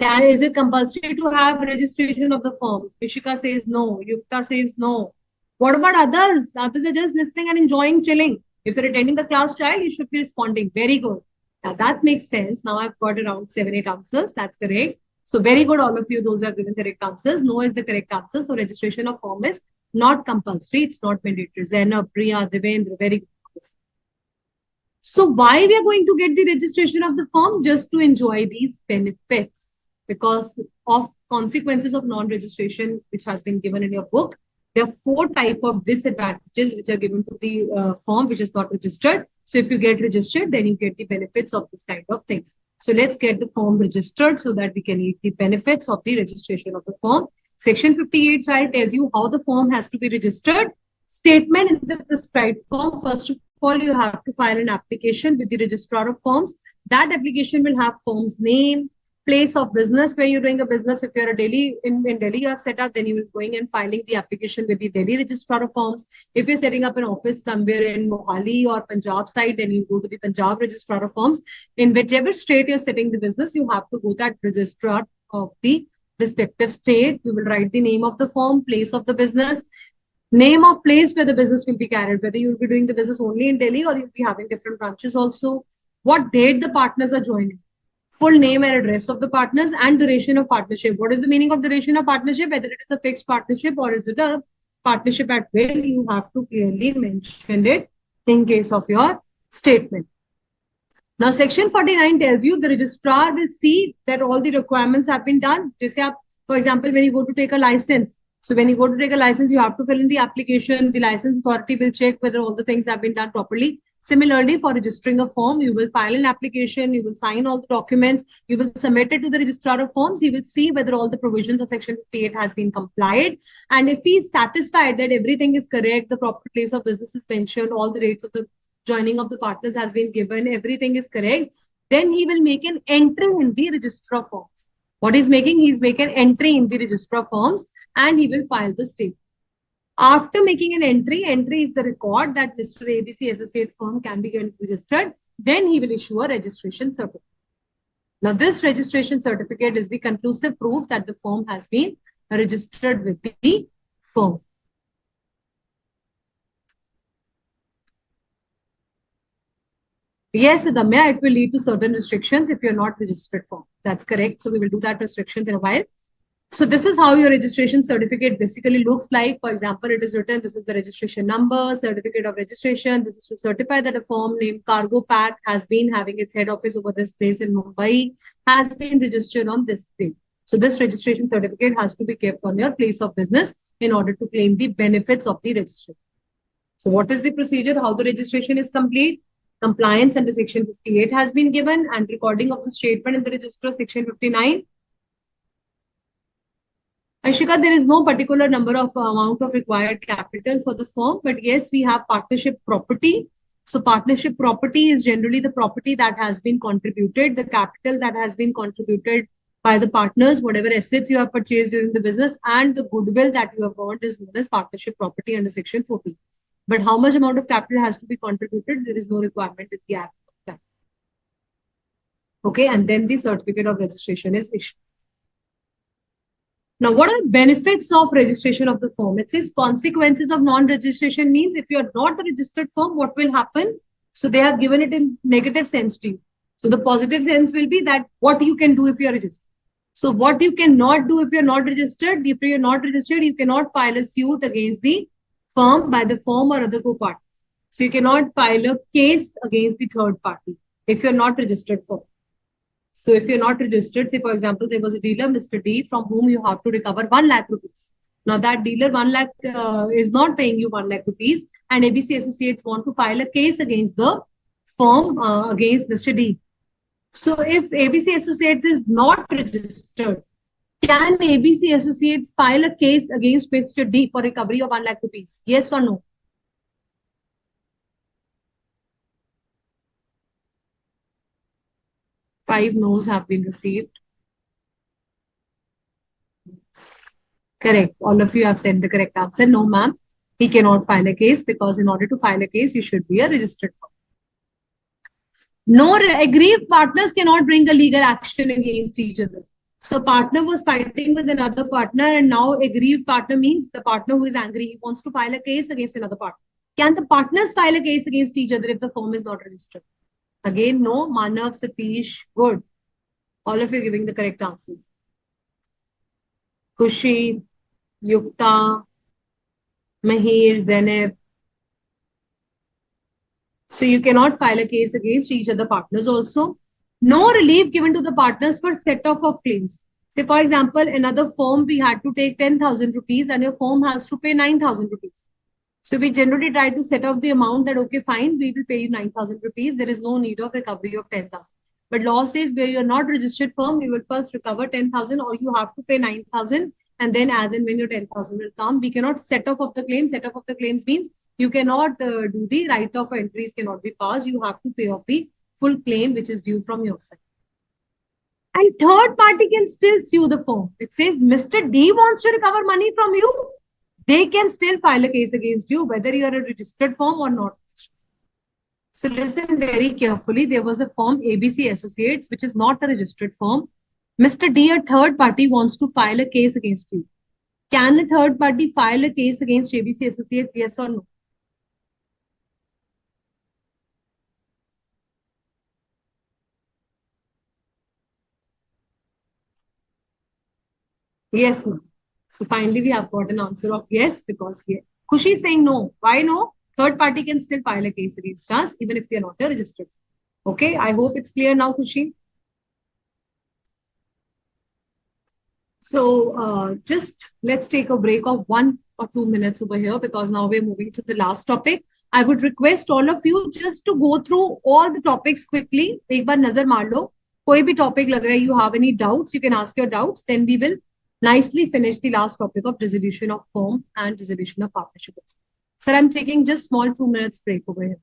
Is it compulsory to have registration of the firm? Ishika says no. Yukta says no. What about others? Others are just listening and enjoying, chilling. If you're attending the class trial, you should be responding. Very good. Now that makes sense. Now I've got around 7, 8 answers. That's correct. So very good, all of you. Those are given correct answers. No is the correct answer. So registration of firm is not compulsory. It's not mandatory. Zainab, Priya, Devendra, very good. So why we are going to get the registration of the firm? Just to enjoy these benefits because of consequences of non-registration, which has been given in your book. There are 4 type of disadvantages which are given to the firm which is not registered. So if you get registered, then you get the benefits of this kind of things. So let's get the firm registered so that we can eat the benefits of the registration of the firm. Section 58 child tells you how the firm has to be registered. Statement in the prescribed form. First of all, you have to file an application with the registrar of firms. That application will have firm's name, place of business where you're doing a business. If you're a Delhi, in Delhi you have set up, then you will be going and filing the application with the Delhi registrar of firms. If you're setting up an office somewhere in Mohali or Punjab side, then you go to the Punjab registrar of firms. In whichever state you're setting the business, you have to go to that registrar of the respective state. You will write the name of the firm, place of the business, name of place where the business will be carried, whether you'll be doing the business only in Delhi or you'll be having different branches also, what date the partners are joining, full name and address of the partners, and duration of partnership. What is the meaning of duration of partnership? Whether it is a fixed partnership or is it a partnership at will, you have to clearly mention it in case of your statement. Now, section 49 tells you the registrar will see that all the requirements have been done. Just for example, when you go to take a license, so when you go to take a license, you have to fill in the application. The license authority will check whether all the things have been done properly. Similarly, for registering a firm, you will file an application, you will sign all the documents, you will submit it to the registrar of firms. He will see whether all the provisions of section 58 has been complied. And if he is satisfied that everything is correct, the proper place of business is mentioned, all the rates of the joining of the partners has been given, everything is correct, then he will make an entry in the register of firms. What he's making? He's making an entry in the register of firms and he will file the statement. After making an entry is the record that Mr. ABC Associates firm can be registered. Then he will issue a registration certificate. Now, this registration certificate is the conclusive proof that the firm has been registered with the firm. Yes, Damya, it will lead to certain restrictions if you're not registered firm. That's correct. So we will do that restrictions in a while. So this is how your registration certificate basically looks like. For example, it is written, this is the registration number, certificate of registration. This is to certify that a firm named Cargo Pack has been having its head office over this place in Mumbai, has been registered on this date. So this registration certificate has to be kept on your place of business in order to claim the benefits of the registration. So what is the procedure? How the registration is complete? Compliance under section 58 has been given and recording of the statement in the register section 59. Ashika, there is no particular number of amount of required capital for the firm, but yes, we have partnership property. So partnership property is generally the property that has been contributed, the capital that has been contributed by the partners, whatever assets you have purchased during the business, and the goodwill that you have earned is known as partnership property under section 40. But how much amount of capital has to be contributed? There is no requirement in the act. Okay, and then the certificate of registration is issued. Now, what are the benefits of registration of the firm? It says consequences of non-registration means if you are not a registered firm, what will happen? So they have given it in negative sense to you. So the positive sense will be that what you can do if you are registered. So what you cannot do if you're not registered, if you're not registered, you cannot file a suit against the firm by the firm or other co-parties. So you cannot file a case against the third party if you're not registered firm. So if you're not registered, say for example, there was a dealer, Mr. D, from whom you have to recover 1 lakh rupees. Now that dealer 1 lakh is not paying you 1 lakh rupees and ABC Associates want to file a case against the firm against Mr. D. So if ABC Associates is not registered, can ABC Associates file a case against Mr. D for recovery of 1 lakh rupees? Yes or no? Five no's have been received. Correct. All of you have said the correct answer. No, ma'am. He cannot file a case because in order to file a case, you should be a registered firm. No aggrieved partners cannot bring a legal action against each other. So partner was fighting with another partner, and now aggrieved partner means the partner who is angry, he wants to file a case against another partner. Can the partners file a case against each other if the firm is not registered? Again, no. Manav, Satish, good. All of you giving the correct answers. Kushi, Yukta, Mahir, Zeneb. So you cannot file a case against each other partners also. No relief given to the partners for set off of claims. Say, for example, another firm, we had to take 10,000 rupees and your firm has to pay 9,000 rupees. So we generally try to set off the amount that, okay, fine, we will pay you 9,000 rupees. There is no need of recovery of 10,000. But law says where you're not registered firm, you will first recover 10,000 or you have to pay 9,000. And then as and when your 10,000 will come, we cannot set off of the claim. Set off of the claims means you cannot do the right of entries cannot be passed. You have to pay off the full claim which is due from your side. And third party can still sue the firm. It says Mr. D wants to recover money from you. They can still file a case against you, whether you are a registered firm or not. So listen very carefully. There was a firm, ABC Associates, which is not a registered firm. Mr. D, a third party, wants to file a case against you. Can a third party file a case against ABC Associates? Yes or no? Yes, ma'am. So finally, we have got an answer of yes because yes. Khushi is saying no. Why no? Third party can still file a case against us even if we are not a registered. Okay, I hope it's clear now, Khushi. So just let's take a break of 1 or 2 minutes over here because now we're moving to the last topic. I would request all of you just to go through all the topics quickly. एक बार नजर मार लो. कोई भी topic लग रहा है, you have any doubts, you can ask your doubts. Then we will nicely finish the last topic of dissolution of firm and dissolution of partnership. Sir, I'm taking just small 2 minutes break over here.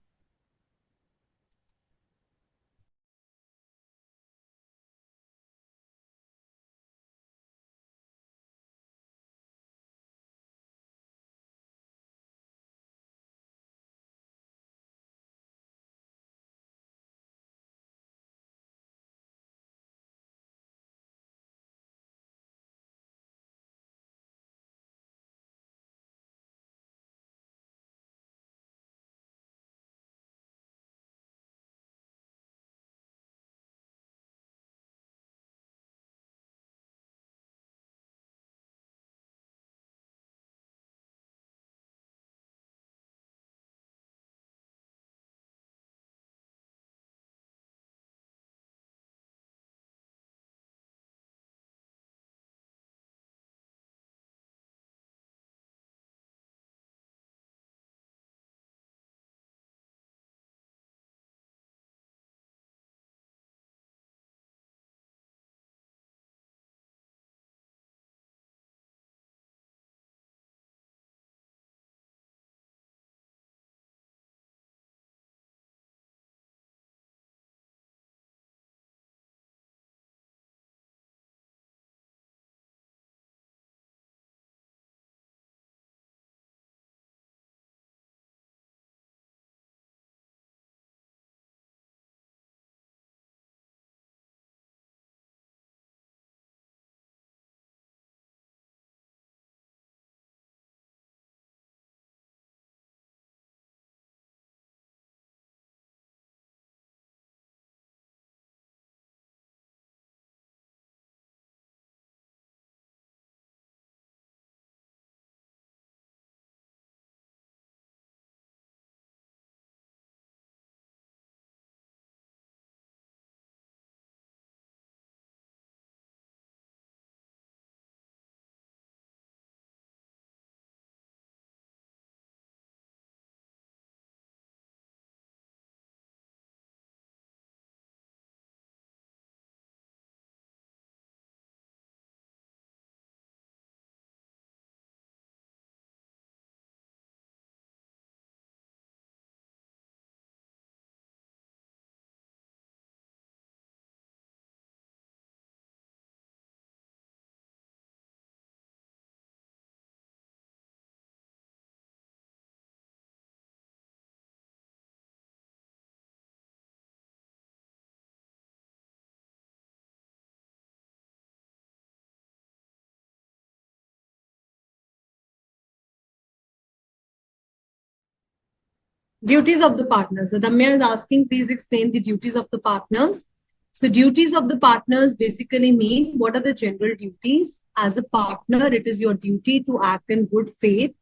Duties of the partners. So Damya is asking, please explain the duties of the partners. So duties of the partners basically mean what are the general duties? As a partner, it is your duty to act in good faith.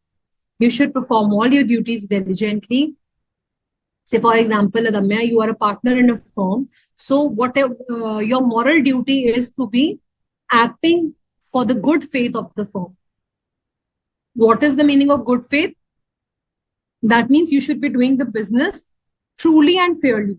You should perform all your duties diligently. Say, for example, Adamya, you are a partner in a firm. So, whatever your moral duty is to be acting for the good faith of the firm. What is the meaning of good faith? That means you should be doing the business truly and fairly.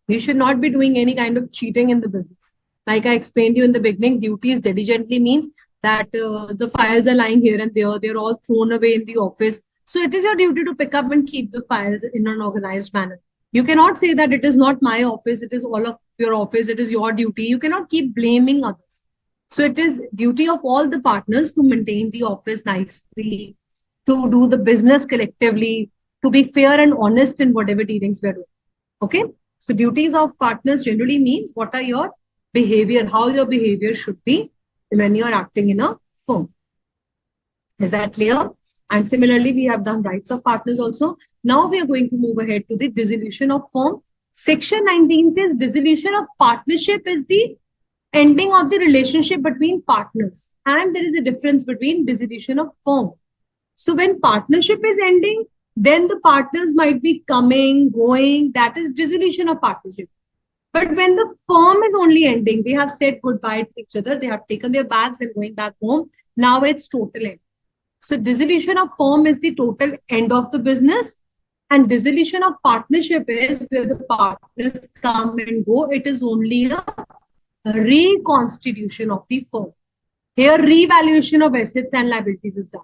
You should not be doing any kind of cheating in the business. Like I explained to you in the beginning, duties diligently means that the files are lying here and there, they're all thrown away in the office. So it is your duty to pick up and keep the files in an organized manner. You cannot say that it is not my office, it is all of your office, it is your duty. You cannot keep blaming others. So it is duty of all the partners to maintain the office nicely, to do the business collectively, to be fair and honest in whatever dealings we're doing. Okay. So duties of partners generally means what are your behavior, how your behavior should be when you're acting in a firm. Is that clear? And similarly, we have done rights of partners also. Now we are going to move ahead to the dissolution of firm. Section 19 says dissolution of partnership is the ending of the relationship between partners. And there is a difference between dissolution of firm. So when partnership is ending, then the partners might be coming, going. That is dissolution of partnership. But when the firm is only ending, they have said goodbye to each other, they have taken their bags and going back home. Now it's total end. So dissolution of firm is the total end of the business. And dissolution of partnership is where the partners come and go. It is only a reconstitution of the firm. Here, revaluation of assets and liabilities is done.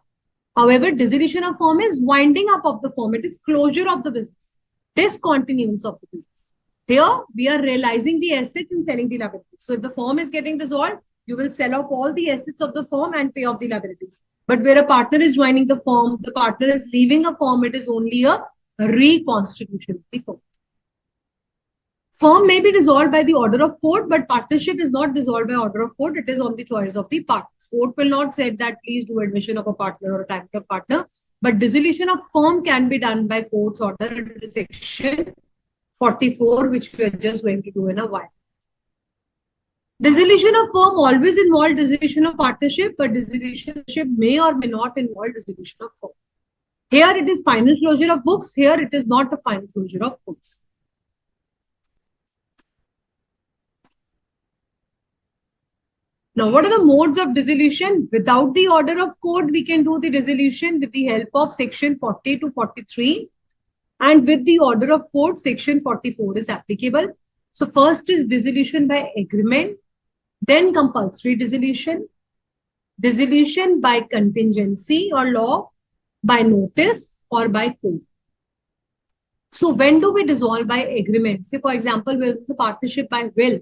However, dissolution of firm is winding up of the firm. It is closure of the business, discontinuance of the business. Here, we are realizing the assets and selling the liabilities. So if the firm is getting dissolved, you will sell off all the assets of the firm and pay off the liabilities. But where a partner is joining the firm, the partner is leaving a firm, it is only a reconstitution of the firm. Firm may be dissolved by the order of court, but partnership is not dissolved by order of court. It is on the choice of the partners. Court will not say that please do admission of a partner or a type of partner, but dissolution of firm can be done by court's order under section 44, which we are just going to do in a while. Dissolution of firm always involves dissolution of partnership, but dissolution may or may not involve dissolution of firm. Here it is final closure of books. Here it is not a final closure of books. Now, what are the modes of dissolution? Without the order of court, we can do the dissolution with the help of section 40 to 43. And with the order of court, section 44 is applicable. So first is dissolution by agreement, then compulsory dissolution, dissolution by contingency or law, by notice or by court. So when do we dissolve by agreement? Say, for example, where it's a partnership by will,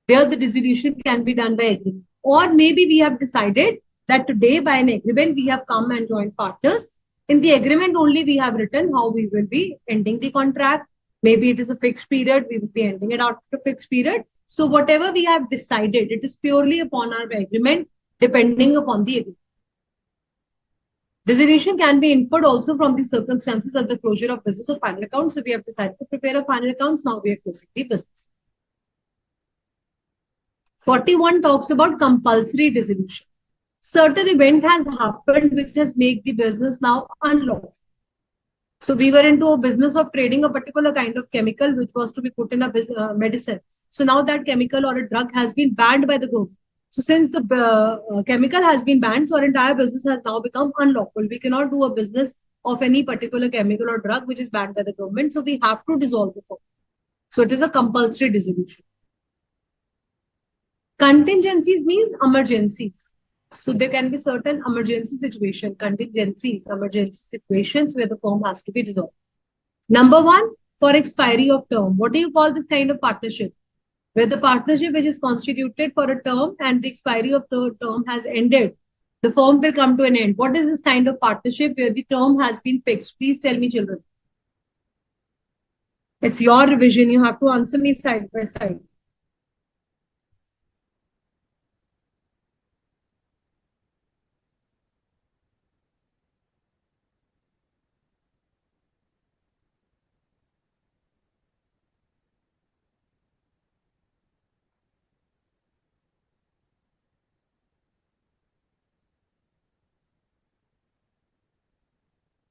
there the dissolution can be done by agreement. Or maybe we have decided that today by an agreement we have come and joined partners. In the agreement only we have written how we will be ending the contract. Maybe it is a fixed period, we will be ending it after a fixed period. So whatever we have decided, it is purely upon our agreement, depending upon the agreement. Dissolution can be inferred also from the circumstances of the closure of business or final accounts. So we have decided to prepare a final accounts, now we are closing the business. 41 talks about compulsory dissolution. Certain event has happened which has made the business now unlawful. So we were into a business of trading a particular kind of chemical which was to be put in a medicine. So now that chemical or a drug has been banned by the government. So since the chemical has been banned, so our entire business has now become unlawful. We cannot do a business of any particular chemical or drug which is banned by the government. So we have to dissolve the firm. So it is a compulsory dissolution. Contingencies means emergencies. So there can be certain emergency situations, contingencies, emergency situations where the firm has to be dissolved. Number one, for expiry of term. What do you call this kind of partnership? Where the partnership which is constituted for a term and the expiry of the term has ended, the firm will come to an end. What is this kind of partnership where the term has been fixed? Please tell me, children. It's your revision. You have to answer me side by side.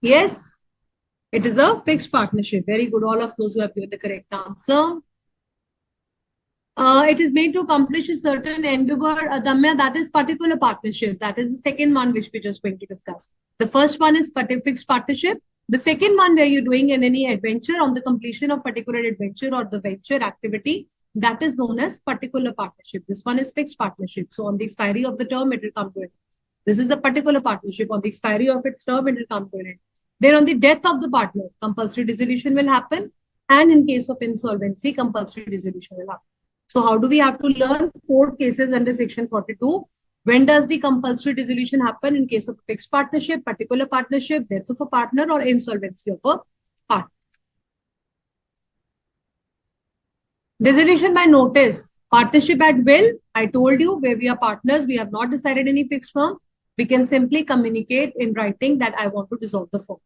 Yes, it is a fixed partnership. Very good. All of those who have given the correct answer. It is made to accomplish a certain endeavor, Adamya, that is particular partnership. That is the second one which we're just going to discuss. The first one is fixed partnership. The second one where you're doing in any adventure on the completion of particular adventure or the venture activity, that is known as particular partnership. This one is fixed partnership. So on the expiry of the term, it will come to an end. This is a particular partnership. On the expiry of its term, it will come to an end. Then on the death of the partner, compulsory dissolution will happen. And in case of insolvency, compulsory dissolution will happen. So how do we have to learn? 4 cases under section 42. When does the compulsory dissolution happen? In case of fixed partnership, particular partnership, death of a partner, or insolvency of a partner. Dissolution by notice. Partnership at will. I told you where we are partners, we have not decided any fixed firm. We can simply communicate in writing that I want to dissolve the firm.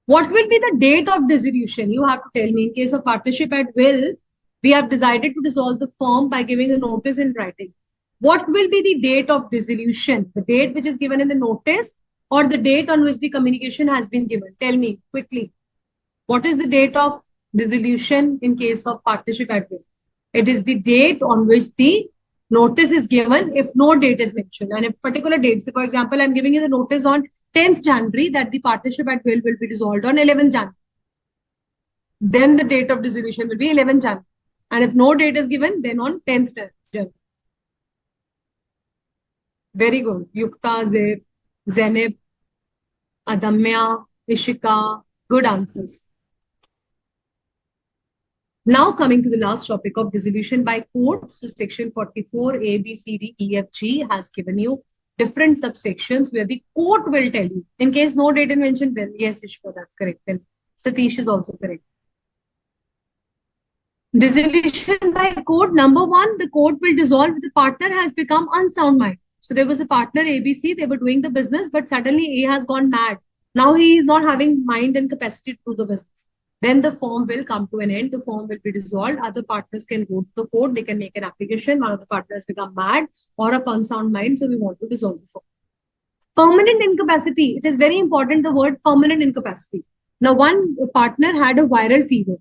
What will be the date of dissolution? You have to tell me. In case of partnership at will, we have decided to dissolve the firm by giving a notice in writing. What will be the date of dissolution? The date which is given in the notice or the date on which the communication has been given? Tell me quickly. What is the date of dissolution in case of partnership at will? It is the date on which the notice is given if no date is mentioned. And if particular date, so for example, I'm giving you the notice on 10th January that the partnership at will be dissolved on 11th January. Then the date of dissolution will be 11th January. And if no date is given, then on 10th January. Very good. Yukta, Zeb, Zenib, Adamya, Ishika. Good answers. Now coming to the last topic of dissolution by court. So section 44, A, B, C, D, E, F, G has given you different subsections where the court will tell you. In case no date is mentioned, then yes, Ishika, that's correct. Then Satish is also correct. Dissolution by court. Number 1, the court will dissolve. The partner has become unsound mind. So there was a partner ABC, they were doing the business, but suddenly A has gone mad. Now he is not having mind and capacity to do the business. Then the firm will come to an end. The firm will be dissolved. Other partners can go to the court. They can make an application. One of the partners become mad or of unsound mind. So we want to dissolve the firm. Permanent incapacity. It is very important, the word permanent incapacity. Now, one partner had a viral fever.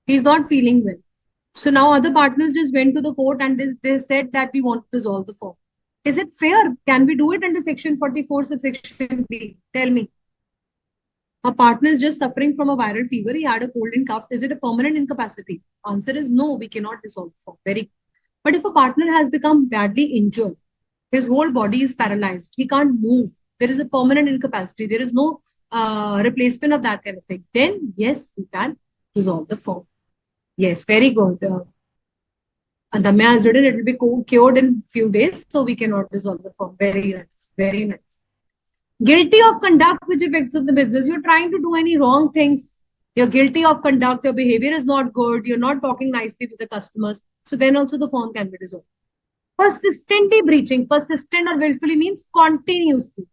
He's not feeling well. So now other partners just went to the court and they said that we want to dissolve the firm. Is it fair? Can we do it under section 44 subsection B? Tell me. A partner is just suffering from a viral fever. He had a cold and cough. Is it a permanent incapacity? Answer is no, we cannot dissolve the firm. Very. But if a partner has become badly injured, his whole body is paralyzed, he can't move, there is a permanent incapacity, there is no replacement of that kind of thing, then yes, we can dissolve the firm. Yes, very good. Damya has written it will be cured in few days, so we cannot dissolve the firm. Very nice, very nice. Guilty of conduct which affects the business. You're trying to do any wrong things. You're guilty of conduct. Your behavior is not good. You're not talking nicely with the customers. So then also the firm can be dissolved. Persistently breaching. Persistent or willfully means continuously.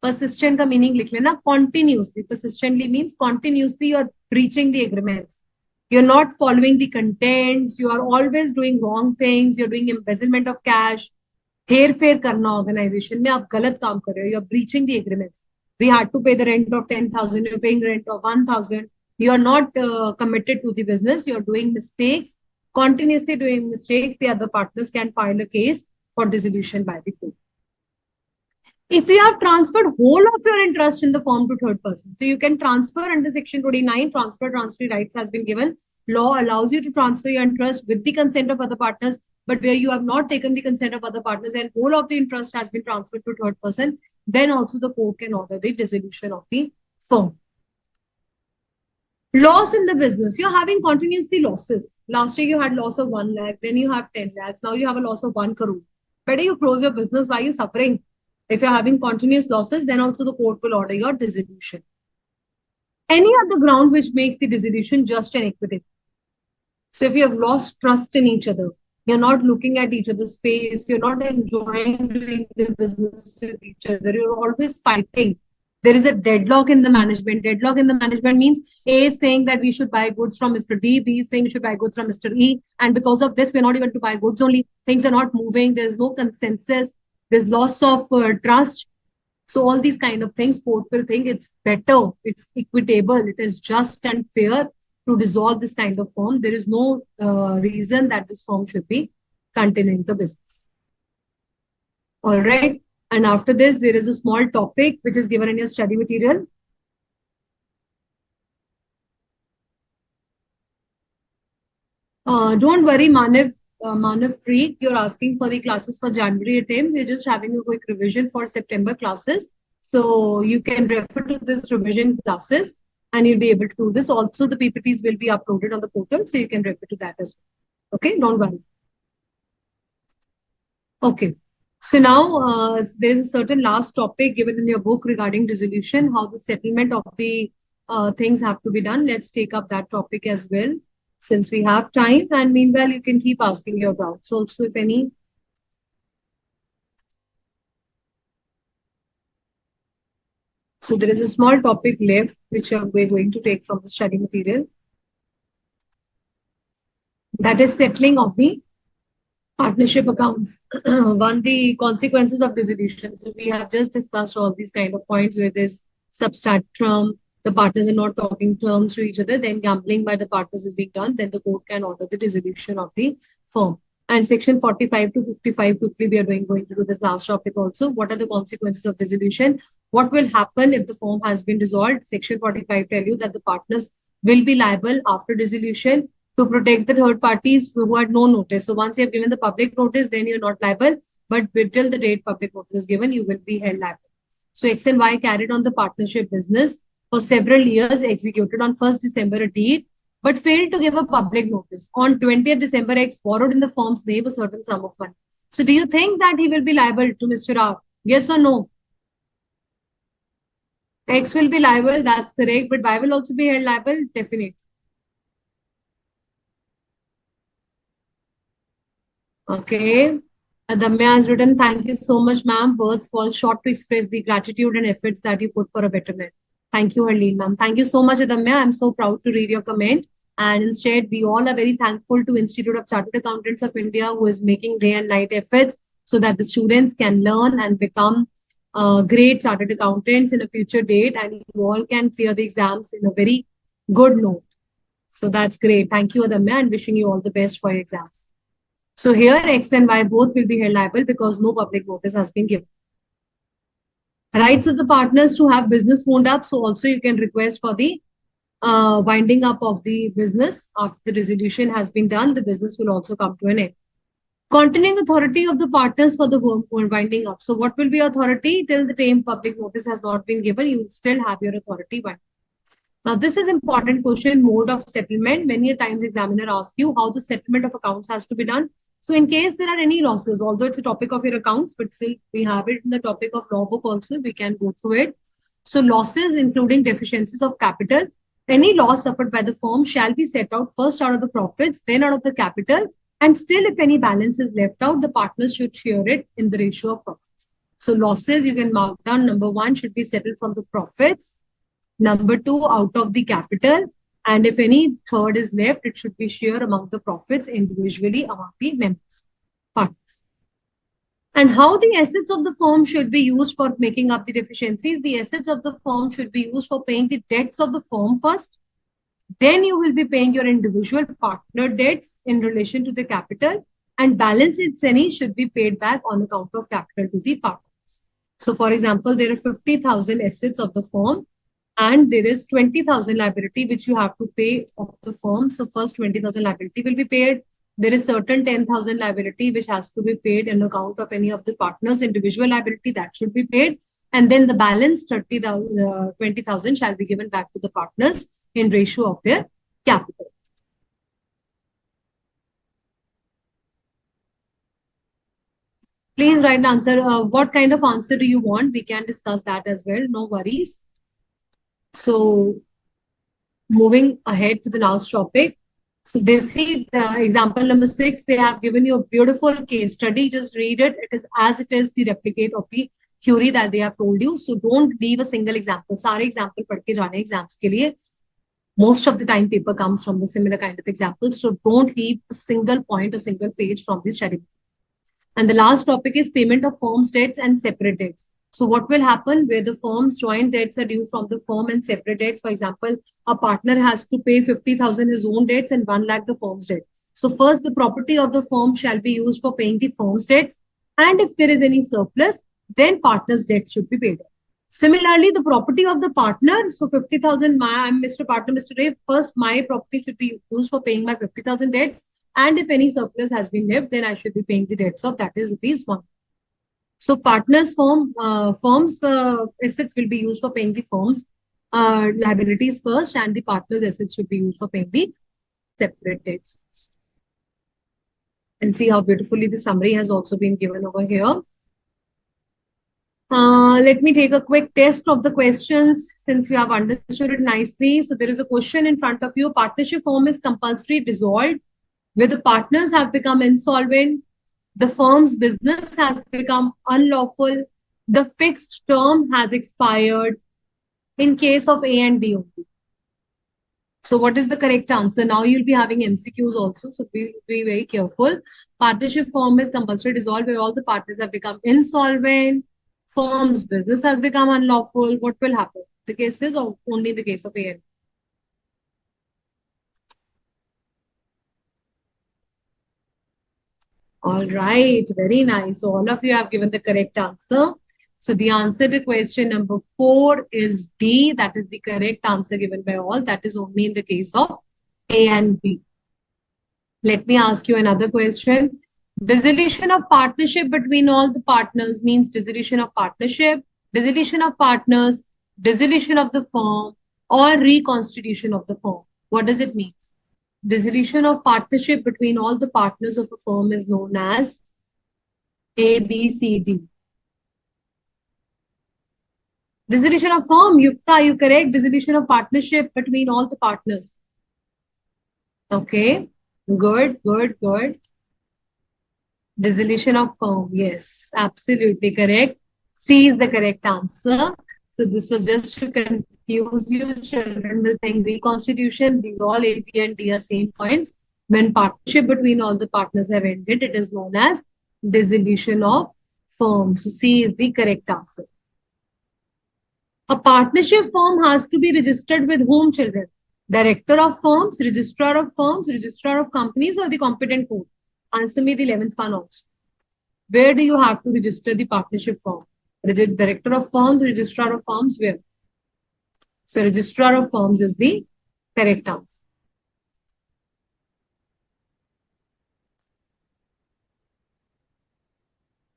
Persistent का meaning लिख लेना continuously. Persistently means continuously you're breaching the agreements. You're not following the contents. You are always doing wrong things. You're doing embezzlement of cash. हेर फेर करना organization में आप गलत काम कर रहे हो. You're breaching the agreements. We had to pay the rent of 10,000. You're paying the rent of 1,000. You are not committed to the business. You're doing mistakes. Continuously doing mistakes. The other partners can file a case for dissolution by the court. If you have transferred whole of your interest in the firm to third person, so you can transfer under section 29, transferee rights has been given. Law allows you to transfer your interest with the consent of other partners, but where you have not taken the consent of other partners and whole of the interest has been transferred to third person, then also the court can order the dissolution of the firm. Loss in the business. You're having continuously losses. Last year you had loss of 1 lakh, then you have 10 lakhs, now you have a loss of 1 crore. Better you close your business. Why are you suffering? If you're having continuous losses, then also the court will order your dissolution. Any other ground which makes the dissolution just and equitable. So if you have lost trust in each other, you're not looking at each other's face, you're not enjoying doing the business with each other, you're always fighting. There is a deadlock in the management. Deadlock in the management means A is saying that we should buy goods from Mr. D, B is saying we should buy goods from Mr. E. And because of this, we're not able to buy goods only. Things are not moving. There's no consensus. There's loss of trust. So all these kind of things, court will think it's better, it's equitable, it is just and fair to dissolve this kind of firm. There is no reason that this firm should be continuing the business. All right. And after this, there is a small topic which is given in your study material. Don't worry, Manav Preet, you're asking for the classes for January attempt. We're just having a quick revision for September classes. So you can refer to this revision classes and you'll be able to do this. Also, the PPTs will be uploaded on the portal, so you can refer to that as well. Okay, don't worry. Okay. So now there is a certain last topic given in your book regarding dissolution, how the settlement of the things have to be done. Let's take up that topic as well, since we have time. And meanwhile, you can keep asking your doubts also, if any. So there is a small topic left, which we're going to take from the study material. That is settling of the partnership accounts. One, the consequences of dissolution. So we have just discussed all these kind of points where there's substatum, the partners are not talking terms to each other, then gambling by the partners is being done, then the court can order the dissolution of the firm. And section 45 to 55, quickly we are going to do this last topic also. What are the consequences of dissolution? What will happen if the firm has been dissolved? Section 45 tell you that the partners will be liable after dissolution to protect the third parties who had no notice. So once you have given the public notice, then you're not liable. But till the date public notice is given, you will be held liable. So X and Y carried on the partnership business for several years, executed on 1st December a deed, but failed to give a public notice. On 20th December, X borrowed in the firm's name a certain sum of money. So do you think that he will be liable to Mr. R? Yes or no? X will be liable, that's correct, but Y will also be held liable? Definitely. Okay. Adamya has written, thank you so much, ma'am. Words fall short to express the gratitude and efforts that you put for a betterment. Thank you, Harleen, ma'am. Thank you so much, Adamya. I'm so proud to read your comment. And instead, we all are very thankful to Institute of Chartered Accountants of India, who is making day and night efforts so that the students can learn and become great chartered accountants in a future date. And you all can clear the exams in a very good note. So that's great. Thank you, Adamya, and wishing you all the best for your exams. So here X and Y both will be held liable because no public notice has been given. Rights of the partners to have business wound up. So also you can request for the winding up of the business. After the resolution has been done, the business will also come to an end. Continuing authority of the partners for the winding up. So what will be authority? Till the time public notice has not been given, you will still have your authority. Now, this is important question, mode of settlement. Many times examiner asks you how the settlement of accounts has to be done. So in case there are any losses, although it's a topic of your accounts, but still we have it in the topic of law book also, we can go through it. So losses including deficiencies of capital, any loss suffered by the firm shall be set out first out of the profits, then out of the capital. And still if any balance is left out, the partners should share it in the ratio of profits. So losses you can mark down. Number one should be settled from the profits. Number two, out of the capital. And if any third is left, it should be shared among the profits individually among the members, partners. And how the assets of the firm should be used for making up the deficiencies. The assets of the firm should be used for paying the debts of the firm first. Then you will be paying your individual partner debts in relation to the capital. And balance, if any, should be paid back on account of capital to the partners. So for example, there are 50,000 assets of the firm. And there is 20,000 liability which you have to pay of the firm. So first 20,000 liability will be paid. There is certain 10,000 liability which has to be paid in account of any of the partners' individual liability that should be paid. And then the balance 20,000 shall be given back to the partners in ratio of their capital. Please write an answer. What kind of answer do you want? We can discuss that as well. No worries. So moving ahead to the last topic. So they see example number 6, they have given you a beautiful case study. Just read it. It is as it is the replicate of the theory that they have told you. So don't leave a single example. सारे example पढ़ के जाने exams के लिए. Most of the time paper comes from the similar kind of examples. So don't leave a single point, a single page from this study. And the last topic is payment of firm's debts and separate debts. So what will happen where the firm's joint debts are due from the firm and separate debts? For example, a partner has to pay 50,000 his own debts and 1 lakh the firm's debt. So first, the property of the firm shall be used for paying the firm's debts. And if there is any surplus, then partner's debts should be paid. Similarly, the property of the partner, so 50,000, I'm Mr. Partner, Mr. Ray, first my property should be used for paying my 50,000 debts. And if any surplus has been left, then I should be paying the debts of that is rupees 1. So partners firms assets will be used for paying the firm's liabilities first, and the partners assets should be used for paying the separate debts first. And see how beautifully the summary has also been given over here. Let me take a quick test of the questions since you have understood it nicely. So there is a question in front of you. Partnership firm is compulsory dissolved where the partners have become insolvent. The firm's business has become unlawful. The fixed term has expired in case of A and B only. So what is the correct answer? Now you'll be having MCQs also, so be very careful. Partnership firm is compulsory dissolved where all the partners have become insolvent. Firm's business has become unlawful. What will happen? The cases or only the case of A and B? All right, very nice. So all of you have given the correct answer. So the answer to question number 4 is D. That is the correct answer given by all. That is only in the case of A and B. Let me ask you another question. Dissolution of partnership between all the partners means dissolution of partnership, dissolution of partners, dissolution of the firm, or reconstitution of the firm. What does it mean? Dissolution of partnership between all the partners of a firm is known as A, B, C, D. Dissolution of firm, Yukta, are you correct? Dissolution of partnership between all the partners. Okay, good. Dissolution of firm, yes, absolutely correct. C is the correct answer. So this was just to confuse you. Children will think reconstitution. These all A, B, and D are same points. When partnership between all the partners have ended, it is known as dissolution of firm. So C is the correct answer. A partnership firm has to be registered with whom, children? Director of firms, registrar of companies, or the competent court? Answer me the 11th one also. Where do you have to register the partnership firm? Director of firms, registrar of firms, where? So registrar of firms is the correct answer.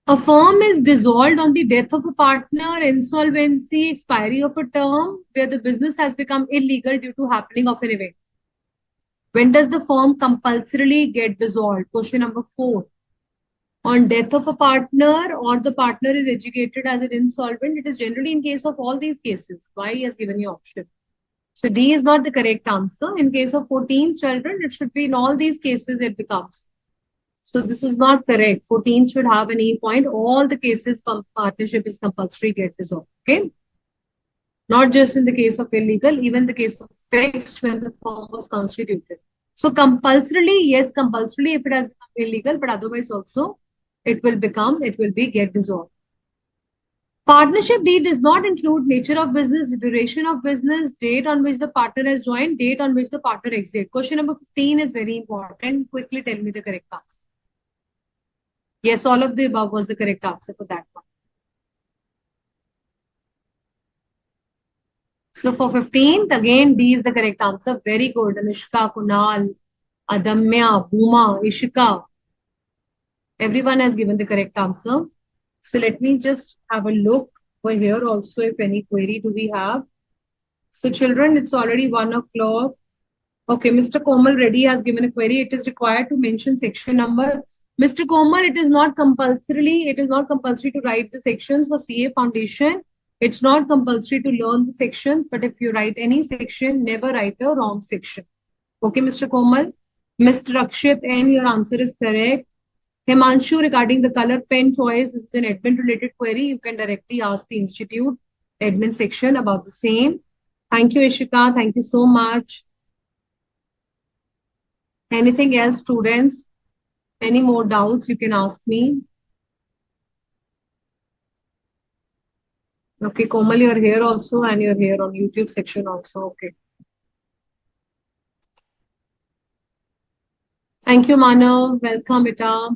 A firm is dissolved on the death of a partner, insolvency, expiry of a term, where the business has become illegal due to happening of an event. When does the firm compulsorily get dissolved? Question number 4. On death of a partner or the partner is educated as an insolvent, it is generally in case of all these cases. Why he has given you option? So D is not the correct answer. In case of 14 children, it should be in all these cases it becomes. So this is not correct. 14 should have an E point. All the cases partnership is compulsory get dissolved. Okay. Not just in the case of illegal, even the case of fixed when the firm was constituted. So compulsorily, yes, compulsorily if it has become illegal, but otherwise also it will be get dissolved. Partnership deed does not include nature of business, duration of business, date on which the partner has joined, date on which the partner exit. Question number 15 is very important. Quickly tell me the correct answer. Yes, all of the above was the correct answer for that one. So for 15th, again, D is the correct answer. Very good. Anushka, Kunal, Adamya, Bhuma, Ishika. Everyone has given the correct answer. So let me just have a look over here also if any query do we have. So children, it's already 1 o'clock. Okay, Mr. Komal Reddy has given a query. It is required to mention section number. Mr. Komal, it is not compulsory to write the sections for CA Foundation. It's not compulsory to learn the sections, but if you write any section, never write a wrong section. Okay, Mr. Komal. Mr. Rakshit N, your answer is correct. Himanshu, regarding the color pen choice, this is an admin related query. You can directly ask the institute admin section about the same. Thank you, Ishika. Thank you so much. Anything else, students? Any more doubts you can ask me? Okay, Komal, you're here also, and you're here on YouTube section also. Okay. Thank you, Manav. Welcome, Ita.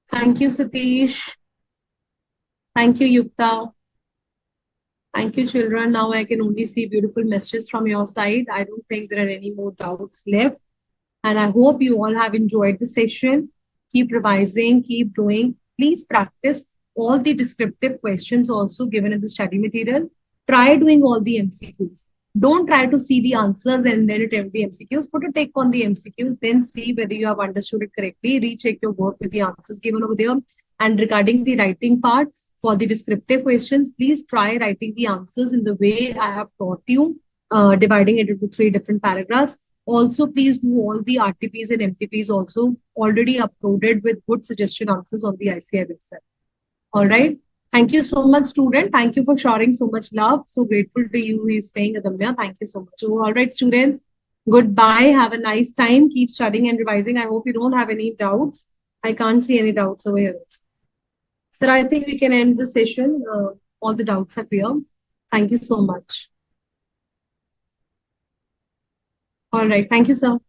Thank you, Satish. Thank you, Yukta. Thank you, children. Now I can only see beautiful messages from your side. I don't think there are any more doubts left. And I hope you all have enjoyed the session. Keep revising, keep doing. Please practice all the descriptive questions also given in the study material. Try doing all the MCQs. Don't try to see the answers and then attempt the MCQs. Put a tick on the MCQs, then see whether you have understood it correctly. Recheck your work with the answers given over there. And regarding the writing part, for the descriptive questions, please try writing the answers in the way I have taught you, dividing it into three different paragraphs. Also, please do all the RTPs and MTPs also already uploaded with good suggestion answers on the ICAI website. All right. Thank you so much, student. Thank you for sharing so much love. So grateful to you, he's saying, Adamya. Thank you so much. All right, students. Goodbye. Have a nice time. Keep studying and revising. I hope you don't have any doubts. I can't see any doubts over here. Sir, I think we can end the session. All the doubts are clear. Thank you so much. All right. Thank you, sir.